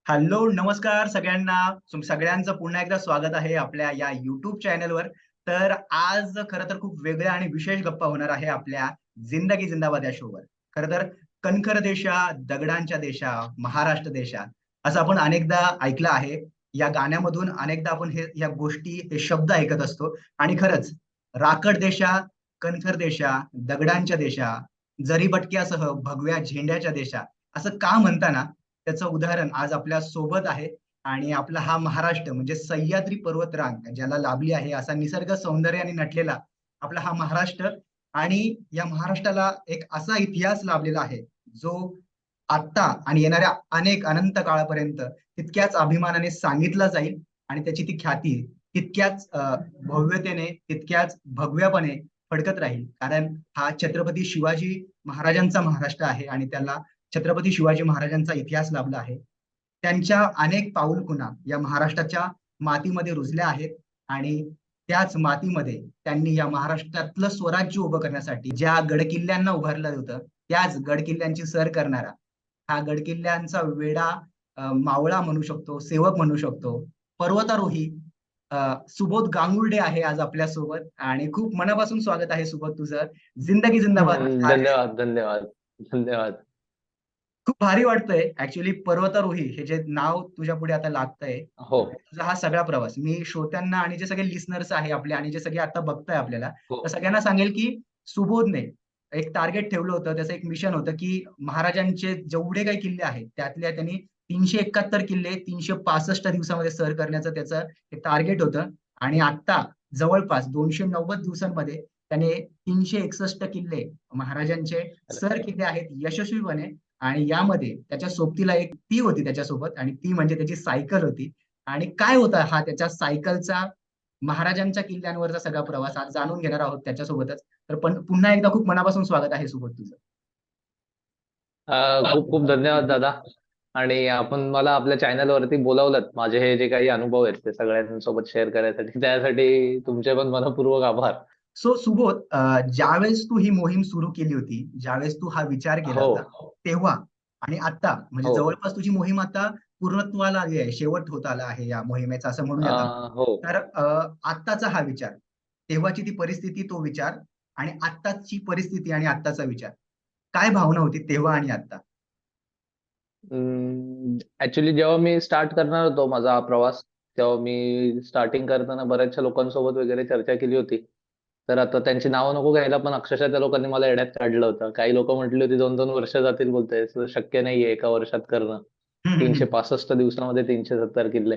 Hello, नमस्कार सगळ्यांना. सगळ्यांचं पुन्हा एकदा स्वागत आहे आपल्या या YouTube चॅनलवर. तर आज खरं तर खूप वेगळ्या आणि विशेष गप्पा होणार आहे आपल्या जिंदगी जिंदाबाद या शोवर. खरं तर कणखर देशा, दगडांच्या देशा, महाराष्ट्र देशा असं आपण अनेकदा ऐकलं आहे. या गाण्यामधून अनेकदा आपण या गोष्टी, हे शब्द ऐकत असतो आणि खरंच राकड देशा, कणखर देशा, दगडांच्या देशा, जरीबटक्यासह भगव्या झेंड्याच्या देशा असं का म्हणता त्याचं उदाहरण आज आपल्या सोबत आहे आणि आपला हा महाराष्ट्र म्हणजे सह्याद्री पर्वतरांग ज्याला लाभली आहे असा निसर्ग सौंदर्याने नटलेला आपला हा महाराष्ट्र. आणि या महाराष्ट्राला एक असा इतिहास लाभलेला आहे जो आत्ता आणि येणाऱ्या अनेक अनंत काळापर्यंत तितक्याच अभिमानाने सांगितला जाईल आणि त्याची ती ख्याती तितक्याच भव्यतेने, तितक्याच भगव्यापणे फडकत राहील. कारण हा छत्रपती शिवाजी महाराजांचा महाराष्ट्र आहे आणि त्याला छत्रपती शिवाजी महाराजांचा इतिहास लाभला आहे. त्यांच्या अनेक पाऊलखुणा या महाराष्ट्राच्या मातीमध्ये रुजल्या आहेत आणि त्याच मातीमध्ये त्यांनी या महाराष्ट्रातलं स्वराज्य उभं करण्यासाठी ज्या गडकिल्ल्यांना उभारलं होतं, त्याच गडकिल्ल्यांची सर करणारा, हा गडकिल्ल्यांचा वेडा मावळा म्हणू शकतो, सेवक म्हणू शकतो, पर्वतारोही सुबोध गांगुर्डे आहे आज आपल्या सोबत आणि खूप मनापासून स्वागत आहे सुबोध तुझं. जिंदगी जिंदाबाद. धन्यवाद, धन्यवाद, धन्यवाद. खूप भारी वाटतंय ऍक्च्युली पर्वतारोही हे जे नाव तुझ्या पुढे आता लागतंय. हो, तुझा हा सगळा प्रवास मी श्रोत्यांना आणि जे सगळे लिस्नर्स आहे आपले आणि जे सगळे आता बघताय आपल्याला, हो. तर सगळ्यांना सांगेल की सुबोधने एक टार्गेट ठेवलं होतं, त्याचं एक मिशन होतं की महाराजांचे जेवढे काही किल्ले आहेत त्यातल्या त्यांनी 371 किल्ले 365 दिवसामध्ये सर करण्याचं त्याचं एक टार्गेट होतं. आणि आता जवळपास 290 दिवसांमध्ये त्याने 361 किल्ले महाराजांचे सर केले आहेत यशस्वीपणे. आणि यामध्ये त्याच्या सोबतीला एक ती होती त्याच्यासोबत आणि ती म्हणजे त्याची सायकल होती. आणि काय होता हा त्याच्या सायकलचा महाराजांच्या किल्ल्यांवरचा सगळा प्रवास आज जाणून घेणार आहोत त्याच्यासोबतच. तर पण पुन्हा एकदा खूप मनापासून स्वागत आहे सोबत तुझं. खूप खूप धन्यवाद दादा. आणि आपण मला आपल्या चॅनलवरती बोलावलं, माझे हे जे काही अनुभव आहेत ते सगळ्यांसोबत शेअर करायसाठी, त्यासाठी तुमचे पण मनपूर्वक आभार. सो सुबोध, ज्यावेळेस तू ही मोहीम सुरू केली होती, ज्यावेळेस तू हा विचार केला हो, होता तेव्हा आणि आता म्हणजे हो. जवळपास तुझी मोहीम आता पूर्णत्वाला आली आहे, शेवट होत आला आहे या मोहिमेचा असं म्हणूयात आपण. हो. तर आत्ताचा हा विचार, तेव्हाची ती परिस्थिती, तो विचार आणि आत्ताची परिस्थिती आणि आत्ताचा विचार, काय भावना होती तेव्हा आणि आता? ऍक्च्युली जेव्हा मी स्टार्ट करणार होतो माझा हा प्रवास, तेव्हा मी स्टार्टिंग करताना बऱ्याचशा लोकांसोबत वगैरे चर्चा केली होती. तर आता त्यांची नावं नको घ्यायला, पण अक्षरशः त्या लोकांनी मला येड्यात काढलं होतं. काही लोक म्हटली होती 2-2 वर्ष जातील, बोलताय शक्य नाहीये एका वर्षात करणं. हम्म, हम्म, 365 दिवसामध्ये 370 किल्ले.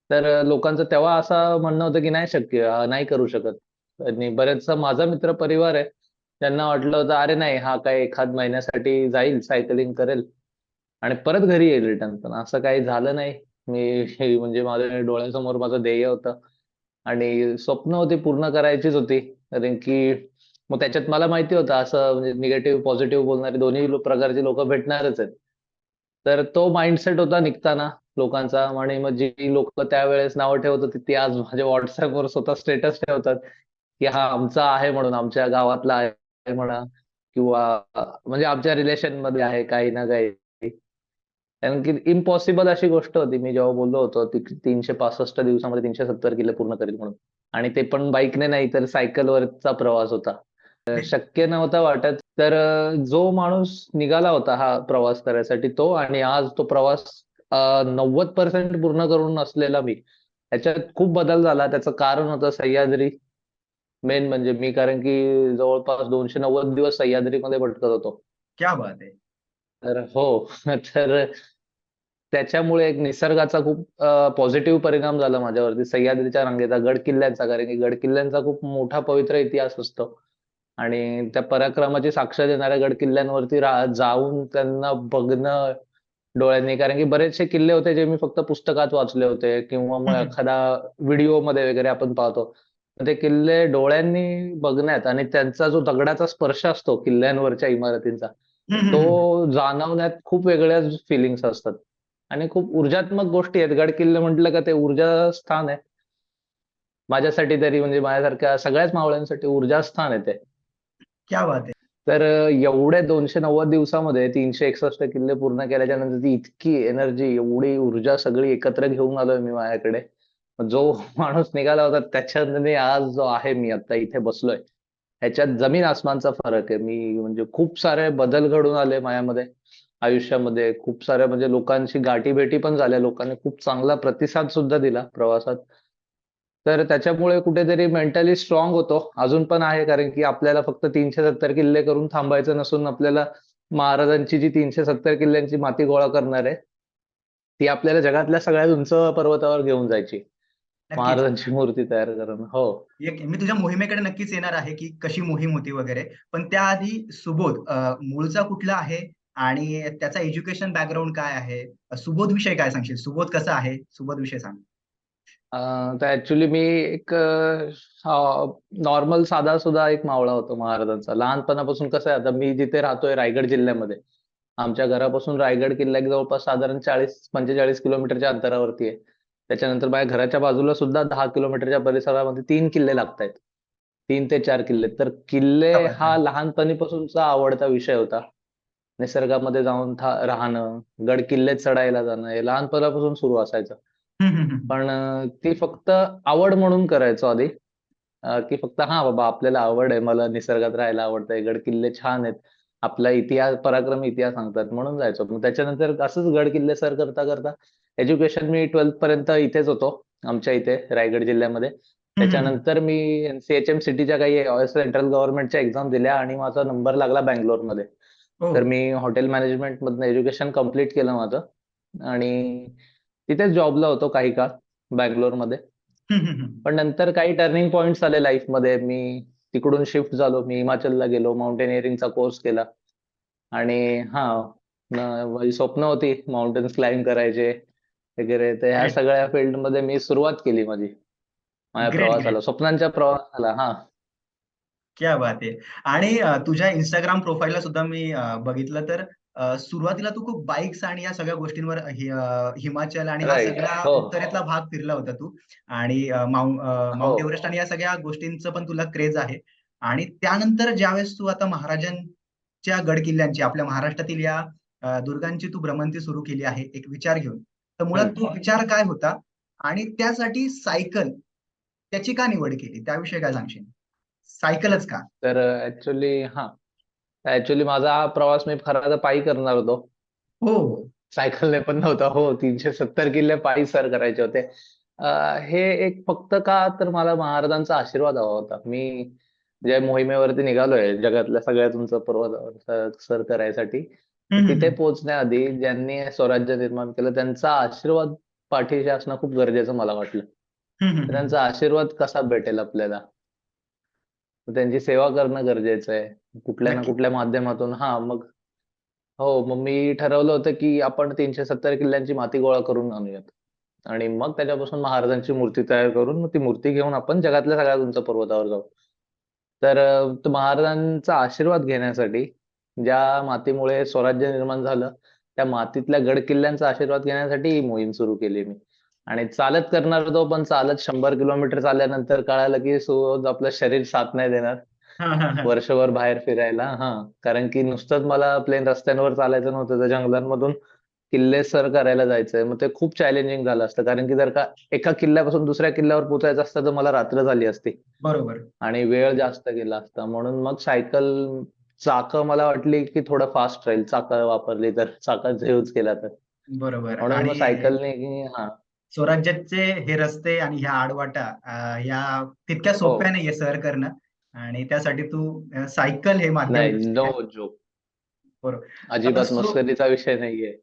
तर लोकांचं तेव्हा असं म्हणणं होतं की नाही शक्य, नाही करू शकत. आणि बरेचसा माझा मित्र परिवार आहे, त्यांना वाटलं होतं अरे नाही, हा काय एखाद महिन्यासाठी जाईल, सायकलिंग करेल आणि परत घरी येईल रिटर्न. पण असं काही झालं नाही. म्हणजे माझ्या डोळ्यासमोर माझं ध्येय होतं आणि स्वप्न होती, पूर्ण करायचीच होती. कारण की मग त्याच्यात मला माहिती होतं असं म्हणजे निगेटिव्ह पॉझिटिव्ह बोलणारे दोन्ही प्रकारचे लोक भेटणारच आहेत. तर तो माइंडसेट होता निघताना लोकांचा. आणि मग जी लोक त्यावेळेस नावं ठेवत होती ती आज माझ्या व्हॉट्सअपवर स्वतः स्टेटस ठेवतात की हा आमचा आहे, म्हणून आमच्या गावातला आहे म्हणा, किंवा म्हणजे आमच्या रिलेशन मध्ये आहे काही ना काही. कारण की इम्पॉसिबल अशी गोष्ट होती. मी जेव्हा बोललो होतो 365 दिवसामध्ये 370 किल्ले पूर्ण करेल म्हणून, आणि ते पण बाईकने नाही तर सायकलवरचा प्रवास होता. शक्य नव्हता वाटत. तर जो माणूस निघाला होता हा प्रवास करायसाठी तो, आणि आज तो प्रवास 90% पूर्ण करून असलेला मी, याच्यात खूप बदल झाला. त्याचं कारण होतं सह्याद्री. मेन म्हणजे मी, कारण की जवळपास 290 दिवस सह्याद्रीमध्ये भटकत होतो. क्या बात आहे. तर हो. तर त्याच्यामुळे एक निसर्गाचा खूप पॉझिटिव्ह परिणाम झाला माझ्यावरती, सह्याद्रीच्या रांगेचा, गड किल्ल्यांचा. कारण की गड किल्ल्यांचा खूप मोठा पवित्र इतिहास असतो आणि त्या पराक्रमाची साक्ष देणाऱ्या गड किल्ल्यांवरती जाऊन त्यांना बघणं डोळ्यांनी. कारण की बरेचसे किल्ले होते जे मी फक्त पुस्तकात वाचले होते किंवा मग हम्म, एखादा व्हिडिओ मध्ये वगैरे आपण पाहतो. तर ते किल्ले डोळ्यांनी बघण्यात आणि त्यांचा जो दगडाचा स्पर्श असतो किल्ल्यांवरच्या इमारतींचा, हम्म, हम्म. तो जाणवण्यात खूप वेगळ्याच फिलिंग्स असतात आणि खूप ऊर्जात्मक गोष्टी आहेत. गड किल्ले म्हटलं का ते ऊर्जा स्थान आहे माझ्यासाठी तरी, म्हणजे माझ्यासारख्या सगळ्याच मावळ्यांसाठी ऊर्जा स्थान आहे ते. क्या बात आहे. तर एवढे 290 दिवसामध्ये 361 किल्ले पूर्ण केल्याच्या नंतर ती इतकी एनर्जी, एवढी ऊर्जा सगळी एकत्र घेऊन आलोय मी माझ्याकडे. जो माणूस निघाला होता त्याच्याने आज जो आहे मी आता इथे बसलोय, ह्याच्यात जमीन आसमानचा फरक आहे. मी म्हणजे खूप सारे बदल घडून आले माझ्यामध्ये, आयुष्यामध्ये. खूप साऱ्या म्हणजे लोकांशी गाठीभेटी पण झाल्या. लोकांनी खूप चांगला प्रतिसाद सुद्धा दिला प्रवासात. तर त्याच्यामुळे कुठेतरी मेंटली स्ट्रॉंग होतो. अजून पण आहे, कारण की आपल्याला फक्त 370 किल्ले करून थांबायचं नसून आपल्याला महाराजांची जी 370 किल्ल्यांची माती गोळा करणार आहे, ती आपल्याला जगातल्या सगळ्यात उंच पर्वतावर घेऊन जायची. नक्कीच. महाराजांची मूर्ती तयार करणं. हो. मी तुझ्या मोहिमेकडे नक्कीच येणार आहे, की कशी मोहीम होती वगैरे. पण त्याआधी सुबोध मूळचा कुठला आहे आणि त्याचा एज्युकेशन बॅकग्राऊंड काय आहे? सुबोध विषयी काय सांगशील? सुबोध कसा आहे? सुबोध विषय सांग. तर ऍक्च्युली मी एक नॉर्मल साधा सुद्धा एक मावळा होतो महाराजांचा. लहानपणापासून कसं आहे, आता मी जिथे राहतोय रायगड जिल्ह्यामध्ये, आमच्या घरापासून रायगड किल्ला एक जवळपास साधारण 40-45 किलोमीटरच्या अंतरावरती आहे. त्याच्यानंतर माझ्या घराच्या बाजूला सुद्धा 10 किलोमीटरच्या परिसरामध्ये 3 किल्ले लागतायत. 3 ते 4 किल्ले. तर किल्ले क्या बात हा है. लहानपणीपासूनचा आवडता विषय होता. निसर्गामध्ये जाऊन राहणं, गड किल्ले चढायला जाणं, हे लहानपणापासून सुरू असायचं. हम्म. पण ती फक्त आवड म्हणून करायचो आधी. की फक्त हां बाबा आपल्याला आवड आहे, मला निसर्गात राहायला आवडतंय, गड किल्ले छान आहेत. आपला इतिहास, पराक्रमी इतिहास सांगतात म्हणून जायचो. मग त्याच्यानंतर असंच गड किल्ले सर करता करता एज्युकेशन मी 12th पर्यंत इथेच होतो, आमच्या इथे रायगड जिल्ह्यामध्ये. हम्म. त्याच्यानंतर मी एनसीएचएम सिटीच्या काही सेंट्रल गव्हर्नमेंटच्या एक्झाम दिल्या आणि माझा नंबर लागला बँगलोरमध्ये. हो. तर मी हॉटेल मॅनेजमेंट मधनं एज्युकेशन कम्प्लीट केलं माझं आणि तिथेच जॉबला होतो काही काळ बँगलोरमध्ये. हम्म. पण नंतर काही टर्निंग पॉइंट्स आले लाईफमध्ये. मी तिकडून शिफ्ट झालो. मी हिमाचलला गेलो. माउंटेनिअरिंगचा कोर्स केला आणि माझी स्वप्न होती माउंटेन्स क्लाइम्ब करायचे वगैरे. तर ह्या ग्रेट. सगळ्या फील्डमध्ये मी सुरुवात केली माझ्या ग्रेट. प्रवासाला, स्वप्नांच्या प्रवासाला. क्या बात आहे. आणि तुझ्या Instagram प्रोफाईलला सुद्धा मी बघितलं तर सुरुवातीला तू खूप बाईक्स आणि या सगळ्या गोष्टींवर हिमाचल आणि हा राईट. सगळा हो, उत्तरेतला भाग फिरला होता तू. आणि हो. माउंट एव्हरेस्ट आणि या सगळ्या गोष्टींचं पण तुला क्रेज आहे. आणि त्यानंतर ज्यावेळेस तू आता महाराजांच्या गड किल्ल्यांची, आपल्या महाराष्ट्रातील या दुर्गांची तू भ्रमंती सुरू केली आहे एक विचार घेऊन. तर मुळात हम्म. तो विचार काय होता आणि त्यासाठी सायकल त्याची का निवड केली? त्याविषयी काय सांगशील? सायकलच का? तर ऍक्च्युली माझा हा प्रवास मी खरा तर पायी करणार होतो. हो, हो. सायकलने पण नव्हता. हो, 370 किल्ले पायी सर करायचे होते. हे एक फक्त का तर मला महाराजांचा आशीर्वाद हवा होता. मी ज्या मोहिमेवरती निघालोय जगातल्या सगळ्यात उंच पर्वतावर सर करायसाठी, हं, तर हं, तिथे हं. पोहोचण्याआधी ज्यांनी स्वराज्य निर्माण केलं त्यांचा आशीर्वाद पाठीशी असणं खूप गरजेचं मला वाटलं. हं, हं, तर हं. त्यांचा आशीर्वाद कसा भेटेल आपल्याला? तर त्यांची सेवा करणं गरजेचं आहे. कुठल्या ना नक्कीच. कुठल्या माध्यमातून. मग मी ठरवलं होतं, की आपण 370 किल्ल्यांची माती गोळा करून आणूयात आणि मग त्याच्यापासून महाराजांची मूर्ती तयार करून मग ती मूर्ती घेऊन आपण जगातल्या सगळ्यात उंच पर्वतावर जाऊ. तर तो महाराजांचा आशीर्वाद घेण्यासाठी, ज्या मातीमुळे स्वराज्य निर्माण झालं, त्या मातीतल्या गड किल्ल्यांचा आशीर्वाद घेण्यासाठी ही मोहीम सुरू केली मी. आणि चालत करणार होतो, पण चालत 100 किलोमीटर चालल्यानंतर कळालं, की आपलं शरीर साथ नाही देणार. हां, हां, हां. वर्षभर बाहेर फिरायला. कारण की नुसतंच मला प्लेन रस्त्यांवर चालायचं नव्हतं. त्या जंगलांमधून किल्ले सर करायला जायचंय. मग ते खूप चॅलेंजिंग झालं असतं. कारण की जर का एका किल्ल्यापासून दुसऱ्या किल्ल्यावर पोहोचायचं असतं, तर मला रात्र झाली असती बरोबर. आणि वेळ जास्त गेला असता. म्हणून मग सायकल, चाकं मला वाटली, की थोडं फास्ट राहील चाकं वापरली तर, चाकाचा यूज केला तर. बरोबर. म्हणून मग आणि सायकलने स्वराज्याचे हे रस्ते आणि ह्या आडवाटा ह्या तितक्या हो. सोप्या नाहीये सर करणं. आणि त्यासाठी तू सायकल हे माध्यम नाही, नो निवडलंय. जोक. बरोबर. आता अजिबात मस्करीचा विषय नाहीये.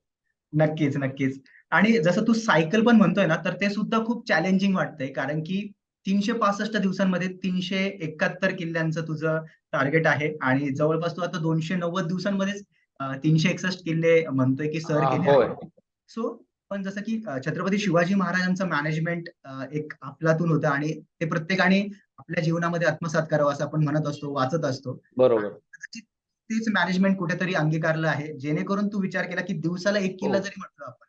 नक्कीच, नक्कीच. आणि जसं तू सायकल पण म्हणतोय ना, तर ते सुद्धा खूप चॅलेंजिंग वाटतंय. कारण की 365 दिवसांमध्ये 371 किल्ल्यांचं तुझं टार्गेट आहे आणि जवळपास तू आता 290 दिवसांमध्येच 361 किल्ले म्हणतोय की सर केले होय. आहेत. सो पण जसं की छत्रपती शिवाजी महाराजांचं मॅनेजमेंट एक अफलातून होतं आणि ते प्रत्येकाने आपल्या जीवनामध्ये आत्मसात करावं असं आपण म्हणत असतो, वाचत असतो. बरोबर. आणि कदाचित तेच मॅनेजमेंट कुठेतरी अंगीकारलं आहे. जेणेकरून तू विचार केला की दिवसाला 1 हो, किल्ला जरी म्हटलं आपण,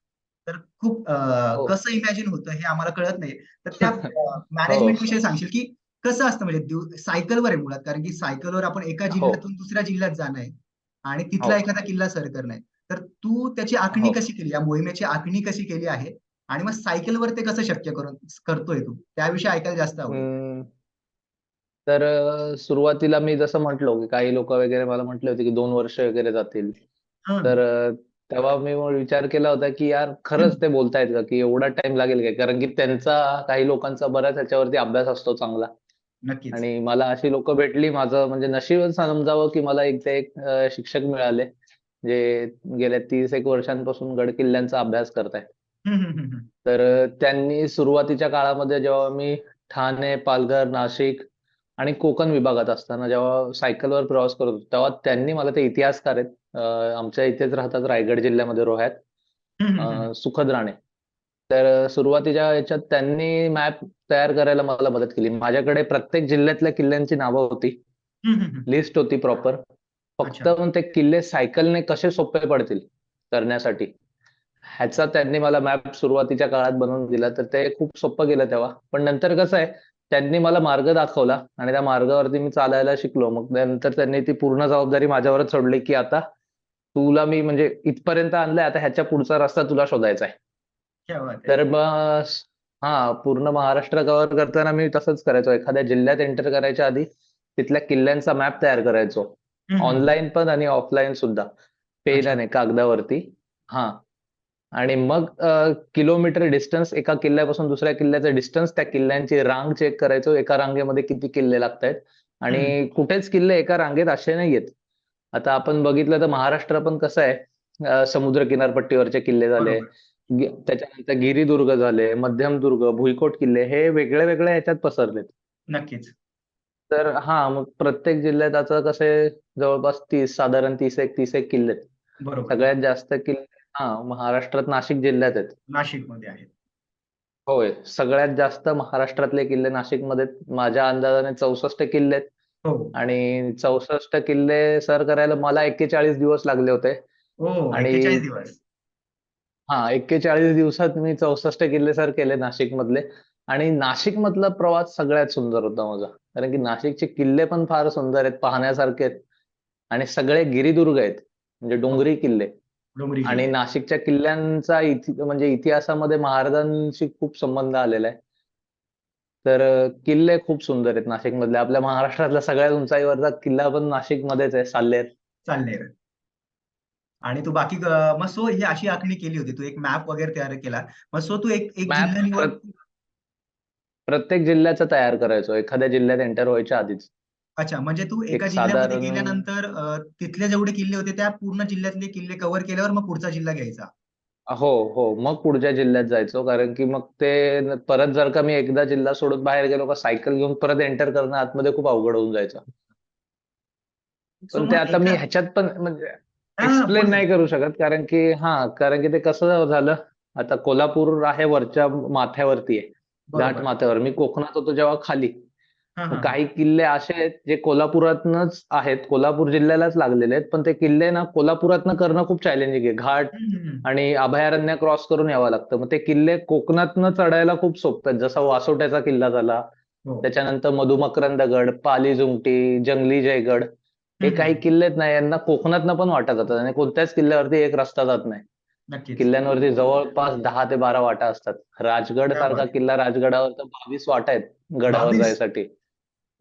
तर खूप हो. कसं इमॅजिन होतं हे आम्हाला कळत नाही. तर त्या हो. मॅनेजमेंट विषयी सांगशील की कसं असतं म्हणजे सायकलवर आहे मुळात, कारण की सायकलवर आपण एका हो, जिल्ह्यातून दुसऱ्या जिल्ह्यात जाणं आहे आणि हो, तिथला एखादा किल्ला सर करणं आहे. तर तू त्याची आखणी हो. कशी केली, या मोहिमेची आखणी कशी केली आहे आणि मग सायकलवर ते कसं शक्य करून करतोय तू, त्याविषयी ऐकायला जास्त आवडेल. अं, तर सुरुवातीला मी जसं म्हटलो, की काही लोक वगैरे मला म्हटले होते, की 2 वर्ष वगैरे जातील. हा. तर तेव्हा मी मग विचार केला होता, की यार खरंच ते बोलतायत का, की एवढा टाइम लागेल काय? कारण की त्यांचा काही लोकांचा बऱ्याच ह्याच्यावरती अभ्यास असतो चांगला. नक्कीच. आणि मला अशी लोकं भेटली, माझं म्हणजे नशीबच समजावं, की मला इथे एक शिक्षक मिळाले, जे गेल्या 30 एक वर्षांपासून गड किल्ल्यांचा अभ्यास करतायत. हम्म. तर त्यांनी सुरुवातीच्या काळामध्ये जेव्हा मी ठाणे, पालघर, नाशिक आणि कोकण विभागात असताना जेव्हा सायकलवर प्रवास करत होतो, तेव्हा त्यांनी मला ते इतिहासकार आहेत. आमच्या इथेच राहतात रायगड जिल्ह्यामध्ये रोह्यात. सुखद राणे. तर सुरुवातीच्या ह्याच्यात त्यांनी मॅप तयार करायला मला मदत केली. माझ्याकडे प्रत्येक जिल्ह्यातल्या किल्ल्यांची नावं होती. लिस्ट होती प्रॉपर. फक्त अच्छा. मग ते किल्ले सायकलने कसे सोपे पडतील करण्यासाठी, ह्याचा त्यांनी मला मॅप सुरुवातीच्या काळात बनवून दिला. तर ते खूप सोपं गेलं तेव्हा. पण नंतर कसं आहे, त्यांनी मला मार्ग दाखवला आणि त्या मार्गावरती मी चालायला शिकलो. मग नंतर त्यांनी ती पूर्ण जबाबदारी माझ्यावरच सोडली, की आता तुला मी म्हणजे इथपर्यंत आणलंय, आता ह्याच्या पुढचा रस्ता तुला शोधायचा आहे. क्या बात आहे. तर मग पूर्ण महाराष्ट्र कव्हर करताना मी तसंच करायचो. एखाद्या जिल्ह्यात एंटर करायच्या आधी तिथल्या किल्ल्यांचा मॅप तयार करायचो. हम्म. ऑनलाईन पण आणि ऑफलाईन सुद्धा. अच्छा. पेनाने, कागदावरती. हां. आणि मग किलोमीटर डिस्टन्स एका किल्ल्यापासून दुसऱ्या किल्ल्याचं डिस्टन्स, त्या किल्ल्यांची रांग चेक करायचो. एका रांगेमध्ये किती किल्ले लागतायत हम्म. आणि कुठेच किल्ले एका रांगेत असे नाहीयेत. आता आपण बघितलं तर महाराष्ट्र पण कसं आहे, समुद्र किनारपट्टीवरचे किल्ले झाले. बरोबर. त्याच्यानंतर गिरिदुर्ग झाले, मध्यमदुर्ग, भुईकोट किल्ले हे वेगळ्या-वेगळ्या ह्याच्यात पसरलेत. नक्कीच. तर मग प्रत्येक जिल्ह्यात आता कसे जवळपास साधारण 30 एक किल्ले आहेत. बरोबर. सगळ्यात जास्त किल्ले महाराष्ट्रात नाशिक जिल्ह्यात आहेत. नाशिकमध्ये आहेत. होय. सगळ्यात जास्त महाराष्ट्रातले किल्ले नाशिकमध्ये आहेत. माझ्या अंदाजाने 64 किल्ले आहेत. हो. आणि 64 किल्ले सर करायला मला 41 दिवस लागले होते. हो, आणि 41 दिवस. 41 दिवसात मी 64 किल्ले सर केले नाशिकमधले. आणि नाशिकमधला प्रवास सगळ्यात सुंदर होता माझा. कारण की नाशिकचे किल्ले पण फार सुंदर आहेत, पाहण्यासारखे आहेत. आणि सगळे गिरिदुर्ग आहेत. म्हणजे हो, डोंगरी किल्ले. डोंगरी आणि किल्ले. नाशिकच्या किल्ल्यांचा म्हणजे इतिहासामध्ये महाराजांशी खूप संबंध आलेला आहे. तर किल्ले खूप सुंदर आहेत नाशिकमधले. आपल्या महाराष्ट्रातला सगळ्यात उंचाईवरचा किल्ला पण नाशिकमध्येच आहे, साल्लेर. चालले. आणि तू बाकी मग सो ही अशी आखणी केली होती, तू एक मॅप वगैरे तयार केला. मग सो तू एक एक मॅप जिल्हा निवड. प्रत्येक जिल्ह्याचा तयार करायचो, एखाद्या जिल्ह्यात एंटर व्हायच्या आधीच. अच्छा, म्हणजे तू एका एक जिल्ह्यामध्ये साधारण गेल्यानंतर तिथले जेवढे किल्ले होते त्या पूर्ण जिल्ह्यातले किल्ले कव्हर केल्यावर मग पुढचा जिल्हा घ्यायचा. हो, हो. मग पुढच्या जिल्ह्यात जायचो. कारण की मग ते परत जर का मी एकदा जिल्हा सोडून बाहेर गेलो का सायकल घेऊन परत एंटर करणं आतमध्ये खूप अवघड होऊन जायचं. सो पण ते मग आता मी एका. ह्याच्यात पण म्हणजे हा, एक्सप्लेन पुढे. नाही करू शकत. कारण की ते कसं झालं, आता कोल्हापूर आहे वरच्या माथ्यावरती आहे. घाट बरोबर. माथ्यावर. मी कोकणात होतो जेव्हा खाली. हा मग हा काही किल्ले असे आहेत जे कोल्हापुरातनंच आहेत. कोल्हापूर जिल्ह्यालाच लागलेले आहेत. पण ते किल्ले ना कोल्हापुरातनं करणं खूप चॅलेंजिंग आहे. घाट हम्म. आणि अभयारण्य क्रॉस करून यावं लागतं. मग ते किल्ले कोकणातनं चढायला खूप सोपे आहेत. जसा वासोट्याचा किल्ला झाला. हो. त्याच्यानंतर मधुमकरंदगड, पालीजुमटी, जंगली जयगड हे काही हम्म. किल्ले आहेत ना, यांना कोकणातनं पण वाटा जातात आणि कोणत्याच किल्ल्यावरती एक रस्ता जात नाही. नक्कीच. किल्ल्यांवरती जवळपास 10 ते 12 वाटा असतात. राजगड क्या सारखा बात आहे. किल्ला, राजगडावर तर 22 वाटा आहेत गडावर 22. जायसाठी.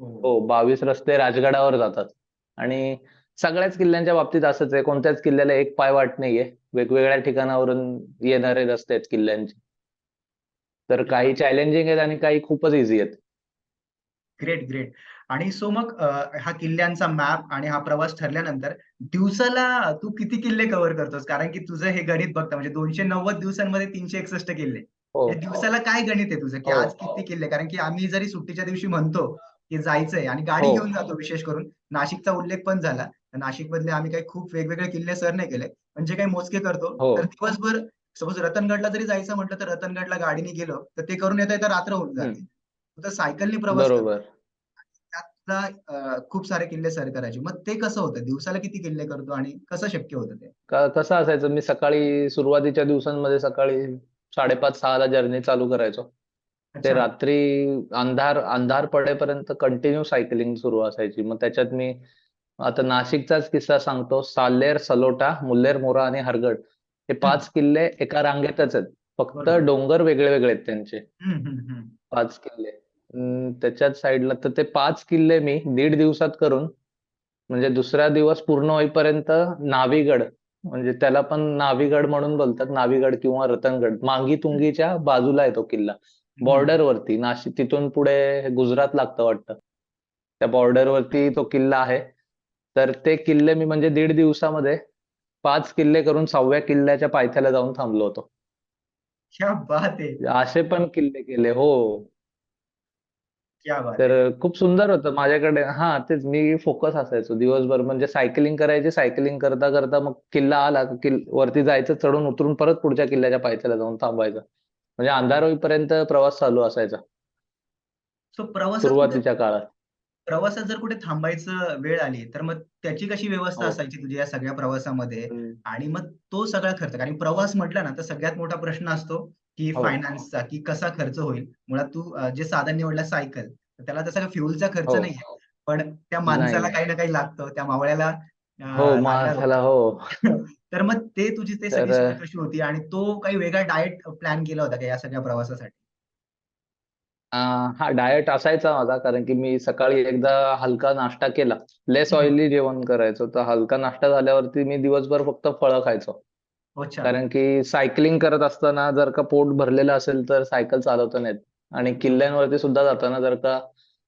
हो. हो, 22 रस्ते राजगडावर जातात. आणि सगळ्याच किल्ल्यांच्या बाबतीत असंच आहे. कोणत्याच किल्ल्याला एक पायवाट नाहीये. वेगवेगळ्या ठिकाणावरून येणारे रस्ते आहेत किल्ल्यांचे. तर क्या काही बात. चॅलेंजिंग आहेत आणि काही खूपच ईझी आहेत. Great, great. आणि सो मग हा किल्ल्यांचा मॅप आणि हा प्रवास ठरल्यानंतर दिवसाला तू किती किल्ले कव्हर करतोस? कारण की तुझं हे गणित बघता म्हणजे 290 दिवसांमध्ये 361 किल्ले. हो, हे दिवसाला काय गणित आहे तुझं, की हो, आज किती किल्ले? कारण की आम्ही जरी सुट्टीच्या दिवशी म्हणतो, की जायचंय आणि गाडी हो, घेऊन जातो विशेष करून. नाशिकचा उल्लेख पण झाला. तर नाशिकमधले आम्ही काही खूप वेगवेगळे किल्ले सर नाही केले. पण जे काही मोजके करतो, हो. तर दिवसभर सपोज रतनगडला जरी जायचं म्हटलं, तर रतनगडला गाडीने गेलो, तर ते करून येता-येता रात्र होऊन हं. जाते. तू तर सायकलने प्रवास करतो. बरोबर. त्यात तुला खूप सारे किल्ले सर करायचे. मग ते कसं होतं? दिवसाला किती किल्ले करतो आणि कसं शक्य होतं ते? कसं असायचं, मी सकाळी सुरुवातीच्या दिवसांमध्ये सकाळी 5:30-6 ला जर्नी चालू करायचो. ते अच्छा. रात्री अंधार अंधार पडेपर्यंत कंटिन्यू सायकलिंग सुरू असायची. मग त्याच्यात मी आता नाशिकचाच किस्सा सांगतो. साल्हेर, सलोटा, मुल्हेर मोरा आणि हरगड हे हम्म. 5 किल्ले एका रांगेतच आहेत. फक्त बरोबर. डोंगर वेगळे वेगळे आहेत त्यांचे. हम्म. 5 किल्ले. त्याच्याच साईडला तर ते 5 किल्ले मी 1.5 दिवसात करून म्हणजे दुसरा दिवस पूर्ण होईपर्यंत नावीगड म्हणजे त्याला पण नावीगड म्हणून बोलतात. नावीगड किंवा रतनगड. मांगी तुंगीच्या बाजूला आहे तो किल्ला. हम्म. बॉर्डरवरती नाशिक तिथून पुढे गुजरात लागतं वाटतं. त्या बॉर्डरवरती तो किल्ला आहे. तर ते किल्ले मी म्हणजे 1.5 दिवसामध्ये 5 किल्ले करून 6व्या किल्ल्याच्या पायथ्याला जाऊन थांबलो होतो. क्या बात है. असे पण किल्ले केले. हो. क्या बात तर है. खूप सुंदर होतं माझ्याकडे. हां, तेच मी फोकस असायचो दिवसभर म्हणजे सायकलिंग करायची. सायकलिंग करता, करता मग किल्ला आला की वरती जायचं, चढून उतरून परत पुढच्या किल्ल्याच्या पायथ्याला जाऊन थांबायचं. म्हणजे अंधार होईपर्यंत प्रवास चालू असायचा सो सुरुवातीच्या काळात. प्रवासात जर कुठे थांबायचं वेळ आली, तर मग त्याची कशी व्यवस्था हो. असायची तुझ्या या सगळ्या प्रवासामध्ये? हं. आणि मग तो सगळा खर्च, कारण प्रवास म्हटला ना, तर सगळ्यात मोठा प्रश्न असतो, की हो. फायनान्सचा, की कसा खर्च होईल? मुळात तू जे साधन निवडलं सायकल, तर त्याला तसा काही फ्युलचा खर्च हो. नाहीये. पण त्या नाही, माणसाला नाही. काही ना काही लागतं, त्या मावळ्याला हो, लागणार माणसाला होतं. हो. तर मग ते तुझी ते तर सगळी सोय कशी होती? आणि तो काही वेगळा डाएट प्लॅन केला होता का या सगळ्या प्रवासासाठी? अ, हा डायट असायचा माझा कारण की मी सकाळी एकदा हलका नाश्ता केला. लेस हं. ऑइली जेवण करायचो. तर हलका नाश्ता झाल्यावरती मी दिवसभर फक्त फळं खायचो. अच्छा. कारण की सायकलिंग करत असताना जर का पोट भरलेलं असेल तर सायकल चालवता नाही येत. आणि किल्ल्यांवरती सुद्धा जाताना जर का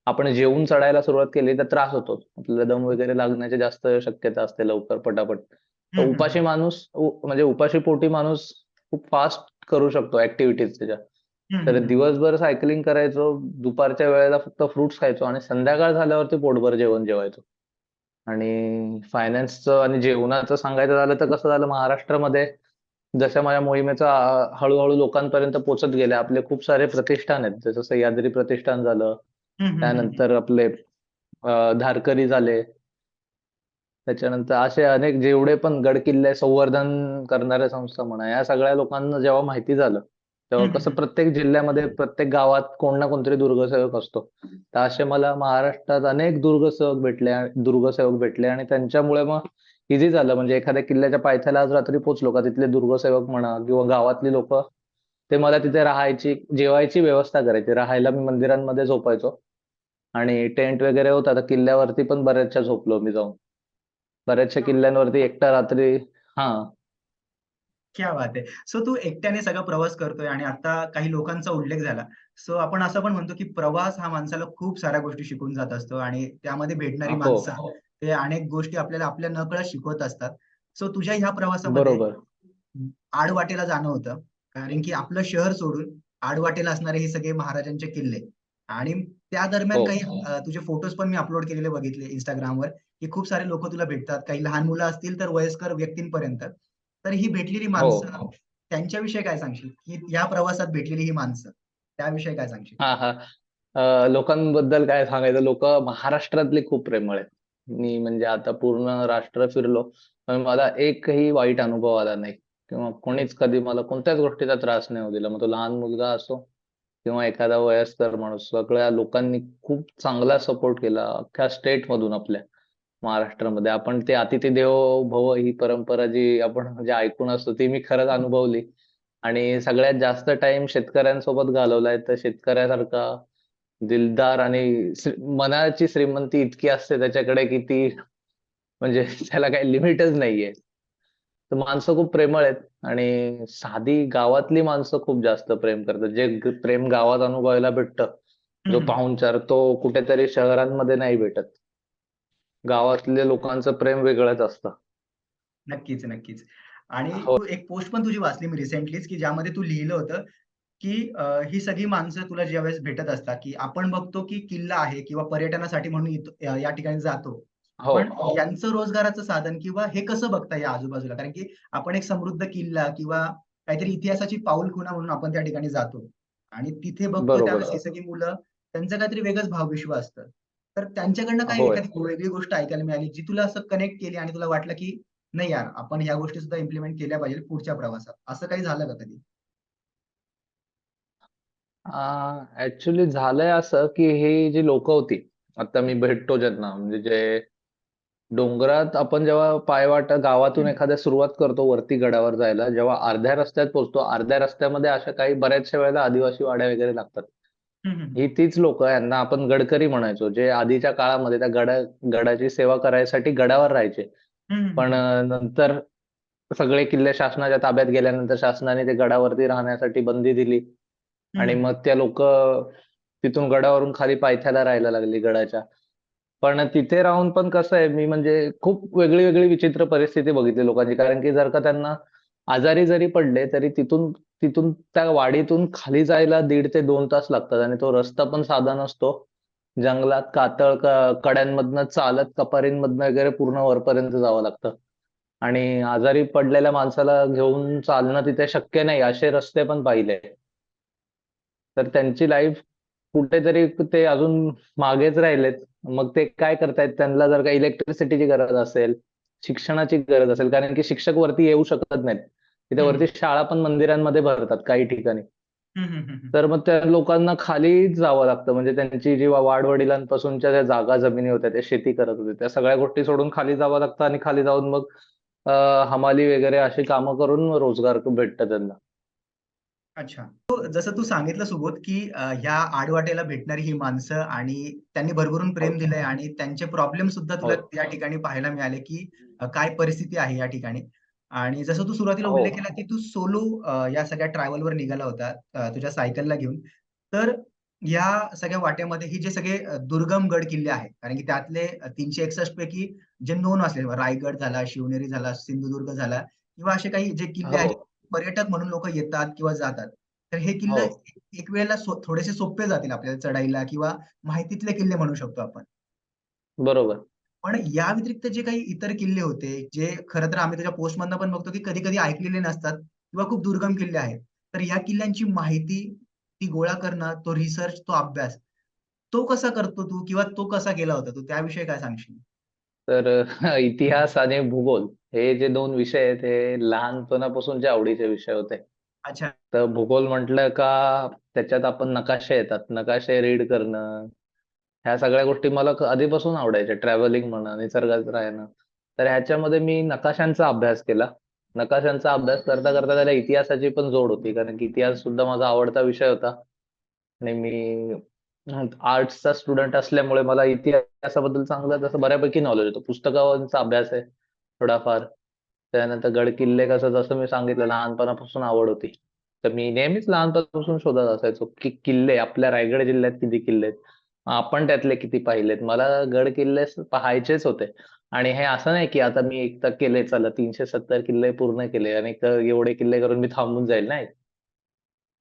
आपण जेवून चढायला सुरुवात केली तर त्रास होतो. आपल्याला दम वगैरे लागण्याची जास्त शक्यता असते लवकर पटापट. तर हं. उपाशी माणूस म्हणजे उपाशी पोटी माणूस खूप फास्ट करू शकतो ॲक्टिव्हिटीज त्याच्या. तर हं. दिवसभर सायकलिंग करायचो. दुपारच्या वेळेला फक्त फ्रुट्स खायचो आणि संध्याकाळ झाल्यावरती पोटभर जेवण जेवायचो. आणि फायनान्सचं आणि जेवणाचं सांगायचं झालं तर कसं झालं महाराष्ट्रामध्ये जशा माझ्या मोहिमेचा हळू-हळू लोकांपर्यंत पोहोचत गेल्या. आपले खूप सारे प्रतिष्ठान आहेत. जसं सह्याद्री प्रतिष्ठान झालं. हं. त्यानंतर आपले धारकरी झाले. त्याच्यानंतर असे अनेक जेवढे पण गड-किल्ले संवर्धन करणाऱ्या संस्था म्हणा, या सगळ्या लोकांना जेव्हा माहिती झालं, तेव्हा कसं हं. प्रत्येक जिल्ह्यामध्ये, प्रत्येक गावात कोण ना कोणतरी दुर्गसेवक असतो. तर असे मला महाराष्ट्रात अनेक दुर्गसेवक भेटले आणि त्यांच्यामुळे मग ईझी झालं. म्हणजे एखाद्या किल्ल्याच्या पायथ्याला आज रात्री पोहोचलो का तिथले दुर्गसेवक म्हणा किंवा गावातली लोकं, ते मला तिथे राहायची, जेवायची व्यवस्था करायची. राहायला मी मंदिरांमध्ये झोपायचो आणि टेंट वगैरे होता, तर किल्ल्यावरती पण बऱ्याचशा झोपलो मी जाऊन. बऱ्याचशा किल्ल्यांवरती एकटा रात्री हां. क्या बात है! सो तू एकट्याने सगळा प्रवास करतोय आणि आता काही लोकांचा उल्लेख झाला. सो आपण असं पण म्हणतो, की प्रवास हा माणसाला खूप साऱ्या गोष्टी शिकवून जात असतो आणि त्यामध्ये भेटणारी हो. माणसं, ते अनेक गोष्टी आपल्याला आपल्या नकळत शिकवत असतात. सो तुझ्या ह्या प्रवासामध्ये बरोबर. आडवाटेला जाणं होतं. कारण की आपलं शहर सोडून आडवाटेला असणारे हे सगळे महाराजांचे किल्ले आणि त्या दरम्यान हो. काही तुझे फोटोज पण मी अपलोड केलेले बघितले Instagramवर, की खूप सारे लोकं तुला भेटतात. काही लहान मुलं असतील तर वयस्कर व्यक्तींपर्यंत. तर ही भेटलेली हो. माणसं त्यांच्याविषयी काय सांगशील? की या प्रवासात भेटलेली ही माणसं, त्याविषयी काय सांगशील? हां, हां. लोकांबद्दल काय सांगायचं, लोकं महाराष्ट्रातली खूप प्रेमळ आहेत. मी म्हणजे आता पूर्ण राष्ट्र फिरलो, पण मला एकही वाईट अनुभव आला नाही किंवा कोणीच कधी मला कोणत्याच गोष्टीचा त्रास नाही होऊ दिला. मग तो लहान मुलगा असो किंवा एखादा वयस्कर माणूस. सगळ्या लोकांनी खूप चांगला सपोर्ट केला अख्ख्या स्टेटमधून आपल्या. महाराष्ट्रामध्ये आपण ते "अतिथी देवो भव" ही परंपरा जी आपण म्हणजे ऐकून असतो, ती मी खरंच अनुभवली आणि सगळ्यात जास्त टाईम शेतकऱ्यांसोबत घालवलाय. तर शेतकऱ्यासारखा दिलदार आणि मनाची श्रीमंती इतकी असते त्याच्याकडे, की ती म्हणजे त्याला काही लिमिटच नाहीये. तर माणसं खूप प्रेमळ आहेत आणि साधी गावातली माणसं खूप जास्त प्रेम करतात. जे प्रेम गावात अनुभवायला भेटतं, जो हं. पाहुणचार, तो कुठेतरी शहरांमध्ये नाही भेटत. गावातल्या लोकांचं प्रेम वेगळंच असतं. नक्कीच. आणि हो, तू एक पोस्ट पण तुझी वाचली मी रिसेंटलीच, की ज्यामध्ये तू लिहिलं होतं, की ही सगळी माणसं तुला ज्यावेळेस भेटत असतात, की आपण बघतो की किल्ला आहे किंवा पर्यटनासाठी म्हणून या ठिकाणी जातो. हो, पण यांचं रोजगाराचं साधन किंवा हे कसं बघता या आजूबाजूला? कारण की आपण एक समृद्ध किल्ला किंवा काहीतरी इतिहासाची पाऊलखुणा म्हणून आपण त्या ठिकाणी जातो आणि तिथे बघतो बरोबर. त्यावेळेस ही सगळी मुलं, त्यांचं काहीतरी वेगळंच भावविश्व असतं. तर त्यांच्याकडनं काही होय. एखादी वेगळी गोष्ट ऐकायला मिळाली, जी तुला असं कनेक्ट केली आणि तुला वाटलं की नाही यार, आपण ह्या गोष्टी सुद्धा इम्प्लिमेंट केल्या पाहिजेल पुढच्या प्रवासात. असं काही झालं का कधी? ऍक्च्युली झालंय असं की ही जी लोक होती, आता मी भेटतो ज्यांना, म्हणजे जे डोंगरात आपण जेव्हा पायवाट गावातून हम्म, एखाद्या सुरुवात करतो वरती गडावर जायला, जेव्हा अर्ध्या रस्त्यात पोहोचतो, अर्ध्या रस्त्यामध्ये अशा काही बऱ्याचशा वेळेला आदिवासी वाड्या वगैरे लागतात. हम्म, हम्म, ही तीच लोक, यांना आपण गडकरी म्हणायचो, जे आधीच्या काळामध्ये त्या गडाची सेवा करायसाठी गडावर राहायचे. हम्म, पण हम्म, नंतर सगळे किल्ले शासनाच्या ताब्यात गेल्यानंतर शासनाने ते गडावरती राहण्यासाठी बंदी दिली. हम्म, आणि मग त्या लोक तिथून गडावरून खाली पायथ्याला राहायला लागली गडाच्या. पण तिथे राहून पण कसं आहे, मी म्हणजे खूप वेगळी वेगळी विचित्र परिस्थिती बघितली लोकांची. कारण की जर का त्यांना आजारी जरी पडले तरी तिथून तिथून त्या वाडीतून खाली जायला 1.5 ते 2 तास लागतात, आणि तो रस्ता पण साधा नसतो. जंगलात कातळ कड्यांमधनं चालत कपारींमधनं वगैरे पूर्ण वरपर्यंत जावं लागतं. आणि आजारी पडलेल्या माणसाला घेऊन चालणं तिथे शक्य नाही, असे रस्ते पण पाहिले. तर त्यांची लाईफ कुठेतरी ते अजून मागेच राहिलेत. मग ते काय करतायत, त्यांना जर का इलेक्ट्रिसिटीची गरज असेल, शिक्षणाची गरज असेल, कारण की शिक्षक वरती येऊ शकत नाहीत. तिथे हम्म, वरती शाळा पण मंदिरांमध्ये भरतात काही ठिकाणी. हम्म, हम्म, हम्म. तर मग त्या लोकांना खाली जावं लागतं. म्हणजे त्यांची जी वाडवडिलांपासूनच्या ज्या जागा जमिनी होत्या, त्या शेती करत होते, त्या सगळ्या गोष्टी सोडून खाली जावं लागतं. आणि खाली जाऊन मग हमाली वगैरे अशी कामं करून रोजगार भेटतं त्यांना. अच्छा. जसं तू सांगितलं सुबोध, की ह्या आडवाटेला भेटणारी ही माणसं आणि त्यांनी भरभरून प्रेम हो. दिलंय आणि त्यांचे प्रॉब्लेम सुद्धा तुला हो. या ठिकाणी पाहायला मिळाले, की काय परिस्थिती आहे या ठिकाणी. आणि जसं तू सुरुवातीला हो. उल्लेख केला, की तू सोलो या सगळ्या ट्रॅव्हलवर निघाला होता तुझ्या सायकलला घेऊन. तर या सगळ्या वाटेमध्ये ही जे सगळे दुर्गम गड किल्ले आहेत, कारण की त्यातले 361 पैकी जे नोन असले, रायगड झाला, शिवनेरी झाला, सिंधुदुर्ग झाला किंवा असे काही जे किल्ले हो. आहेत, पर्यटक म्हणून लोक येतात किंवा जातात. तर हे किल्ले हो. एक वेळेला थोडेसे सोपे जातील आपल्याला चढाईला किंवा माहितीतले किल्ले म्हणू शकतो आपण. बरोबर. पण या व्यतिरिक्त जे काही इतर किल्ले होते, जे खरं तर आम्ही तुझ्या पोस्टमधनं पण बघतो, की कधी-कधी ऐकलेले नसतात किंवा खूप दुर्गम किल्ले आहेत. तर या किल्ल्यांची माहिती, ती गोळा करणं, तो रिसर्च, तो अभ्यास, तो कसा करतो तू किंवा तो कसा केला होता तू? त्याविषयी काय सांगशील? तर इतिहास आणि भूगोल हे जे 2 विषय आहेत, हे लहानपणापासूनचे आवडीचे विषय होते. अच्छा. तर भूगोल म्हटलं का त्याच्यात आपण नकाशे येतात. नकाशे रीड करणं, ह्या सगळ्या गोष्टी मला आधीपासून आवडायच्या. ट्रॅव्हलिंग म्हणा, निसर्गात राहणं. तर ह्याच्यामध्ये मी नकाशांचा अभ्यास केला. नकाशांचा अभ्यास करता करता त्याला इतिहासाची पण जोड होती. कारण की इतिहास सुद्धा माझा आवडता विषय होता. आणि मी आर्ट्सचा स्टुडंट असल्यामुळे मला इतिहासाबद्दल चांगलं तसं बऱ्यापैकी नॉलेज होतं. पुस्तकांचा अभ्यास आहे थोडाफार. त्यानंतर गड-किल्ले कसं, जसं मी सांगितलं, लहानपणापासून आवड होती. तर मी नेहमीच लहानपणापासून शोधत असायचो, की किल्ले आपल्या रायगड जिल्ह्यात किती किल्ले आहेत. आपण त्यातले किती पाहिलेत. मला गड-किल्ले पाहायचेच होते. आणि हे असं नाही, की आता मी एकदा केले, चला 370 किल्ले पूर्ण केले आणि एवढे किल्ले करून मी थांबून जाईल, नाही.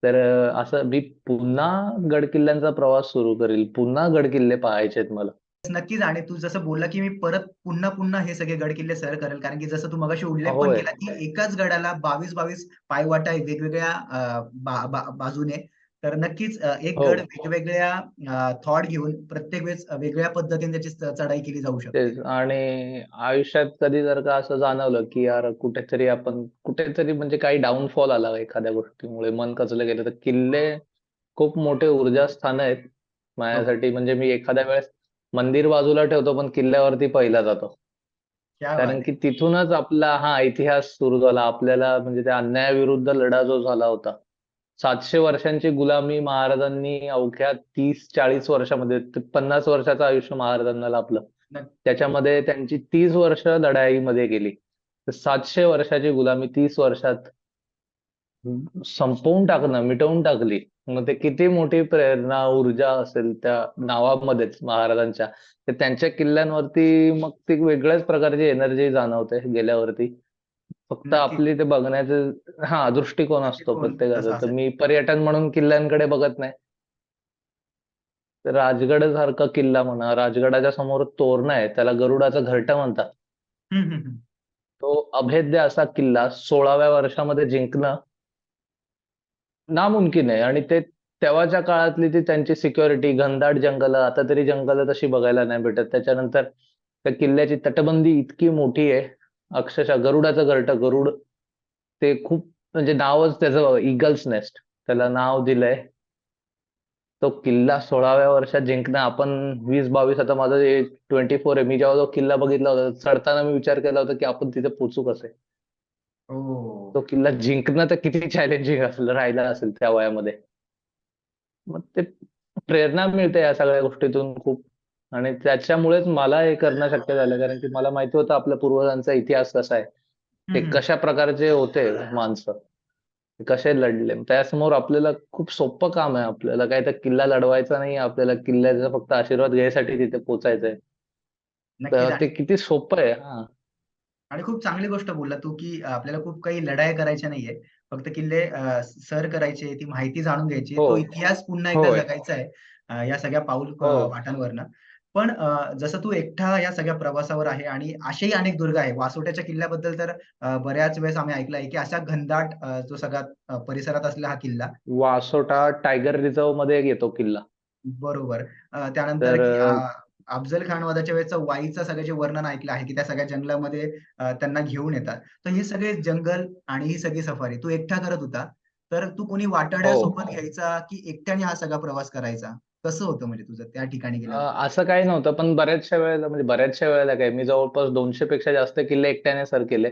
तर असं मी पुन्हा गड-किल्ल्यांचा प्रवास सुरू करेल. पुन्हा गड-किल्ले पाहायचेत मला. नक्कीच आणि तू जसं बोलला, की मी परत पुन्हा-पुन्हा हे सगळे गड-किल्ले सर करेल. कारण की जसं तू मगाशी उल्लेख पण होय. केला, की एकाच गडाला 22-22 पायवाटा आहे वेगवेगळ्या बा बा बाजूने. तर नक्कीच एक हो. गड वेगवेगळ्या थॉट घेऊन प्रत्येक वेळेस वेगळ्या पद्धतीने त्याची चढाई केली जाऊ शकते. तेच. आणि आयुष्यात कधी जर का असं जाणवलं, की यार कुठेतरी म्हणजे काही डाउनफॉल आला एखाद्या गोष्टीमुळे, मन खचलं गेलं, तर किल्ले खूप मोठे ऊर्जास्थान आहेत हो. माझ्यासाठी. म्हणजे मी एखाद्या वेळेस मंदिर बाजूला ठेवतो, पण किल्ल्यावरती पहिला जातो. क्या बात कारण है! की तिथूनच आपला इतिहास सुरू झाला. आपल्याला म्हणजे त्या अन्यायाविरुद्ध लढा जो झाला होता. 700 वर्षांची गुलामी महाराजांनी अवघ्या 30-40 वर्षामध्ये, 50 वर्षाचं आयुष्य महाराजांना लाभलं. नक्क त्याच्यामध्ये त्यांची 30 वर्ष लढाईमध्ये गेली. तर 700 वर्षाची गुलामी 30 वर्षात संपवून टाकणं, मिटवून टाकली. मग ते किती मोठी प्रेरणा, ऊर्जा असेल त्या नावामध्येच महाराजांच्या. तर त्यांच्या किल्ल्यांवरती मग ती वेगळ्याच प्रकारची एनर्जी जाणवते गेल्यावरती. फक्त नक्कीच. आपली ते बघण्याचे दृष्टिकोन असतो दृष्टिकोन प्रत्येकाचा. तसा तर असेल. मी पर्यटन म्हणून किल्ल्यांकडे बघत नाही. तर राजगड सारखा किल्ला म्हणा, राजगडाच्या समोर तोरणं आहे, त्याला गरुडाचं घरटं म्हणतात. हं, हं, हं. तो अभेद्य असा किल्ला 16व्या वर्षामध्ये जिंकणं नामुमकीन आहे. आणि ते तेव्हाच्या काळातली ती त्यांची सिक्युरिटी, घनदाट जंगलं, आता तरी जंगलं तशी बघायला नाही भेटत. त्याच्यानंतर त्या किल्ल्याची तटबंदी इतकी मोठी आहे, अक्षरशः गरुडाचं घरटं, गरुड ते खूप म्हणजे नावच त्याचं ईगल्स नेस्ट त्याला नाव दिलंय. तो किल्ला 16व्या वर्षात जिंकणं, आपण 20-22, आता माझं एज 24 आहे. मी जेव्हा तो किल्ला बघितला होता, चढताना मी विचार केला होता की आपण तिथे पोहोचू कसे. हो. तो किल्ला जिंकणं तर किती चॅलेंजिंग असलं राहिलं असेल त्या वयामध्ये. मग ते प्रेरणा मिळते या सगळ्या गोष्टीतून खूप. आणि त्याच्यामुळेच मला हे करणं शक्य झालं, कारण की मला माहिती होतं आपल्या पूर्वजांचा इतिहास कसा आहे. ते हम्म, कशा प्रकारचे होते माणसं, ते कसे लढले. त्यासमोर आपल्याला खूप सोपं काम आहे. आपल्याला काय तर किल्ला लढवायचा नाही, आपल्याला किल्ल्याचा फक्त आशीर्वाद घ्यायसाठी तिथे पोहोचायचंय. नक्कीच. तर ते किती सोपं आहे. हा. आणि खूप चांगली गोष्ट बोलला तू, की आपल्याला खूप काही लढाया करायच्या नाहीये. फक्त किल्ले सर करायचे, ती माहिती जाणून घ्यायची, हो. तो इतिहास पुन्हा एकदा होय. जगायचा आहे या सगळ्या हो. वाटांवरनं. पण जसं तू एकटा या सगळ्या प्रवासावर आहे आणि असेही अनेक दुर्ग आहे. वासोट्याच्या किल्ल्याबद्दल तर बऱ्याच वेळेस आम्ही ऐकलं आहे, की अशा घनदाट जो सगळा परिसरात असलेला हा किल्ला. वासोटा टायगर रिझर्व मध्ये एक येतो किल्ला. बरोबर. त्यानंतर तर की अफझल खान वधाच्या वेळेचं वाईचं सगळं जे वर्णन ऐकलं आहे, की त्या सगळ्या जंगलामध्ये त्यांना घेऊन येतात. तर हे सगळे जंगल आणि ही सगळी सफारी तू एकटा करत होता. तर तू कोणी हो. वाटाड्यासोबत घ्यायचा, की एकट्याने हा सगळा प्रवास करायचा? कसं होतं म्हणजे तुझं त्या ठिकाणी गेल्यावर? असं काही नव्हतं, पण बऱ्याचशा वेळेला काय, मी जवळपास 200 पेक्षा जास्त किल्ले एकट्याने सर केले.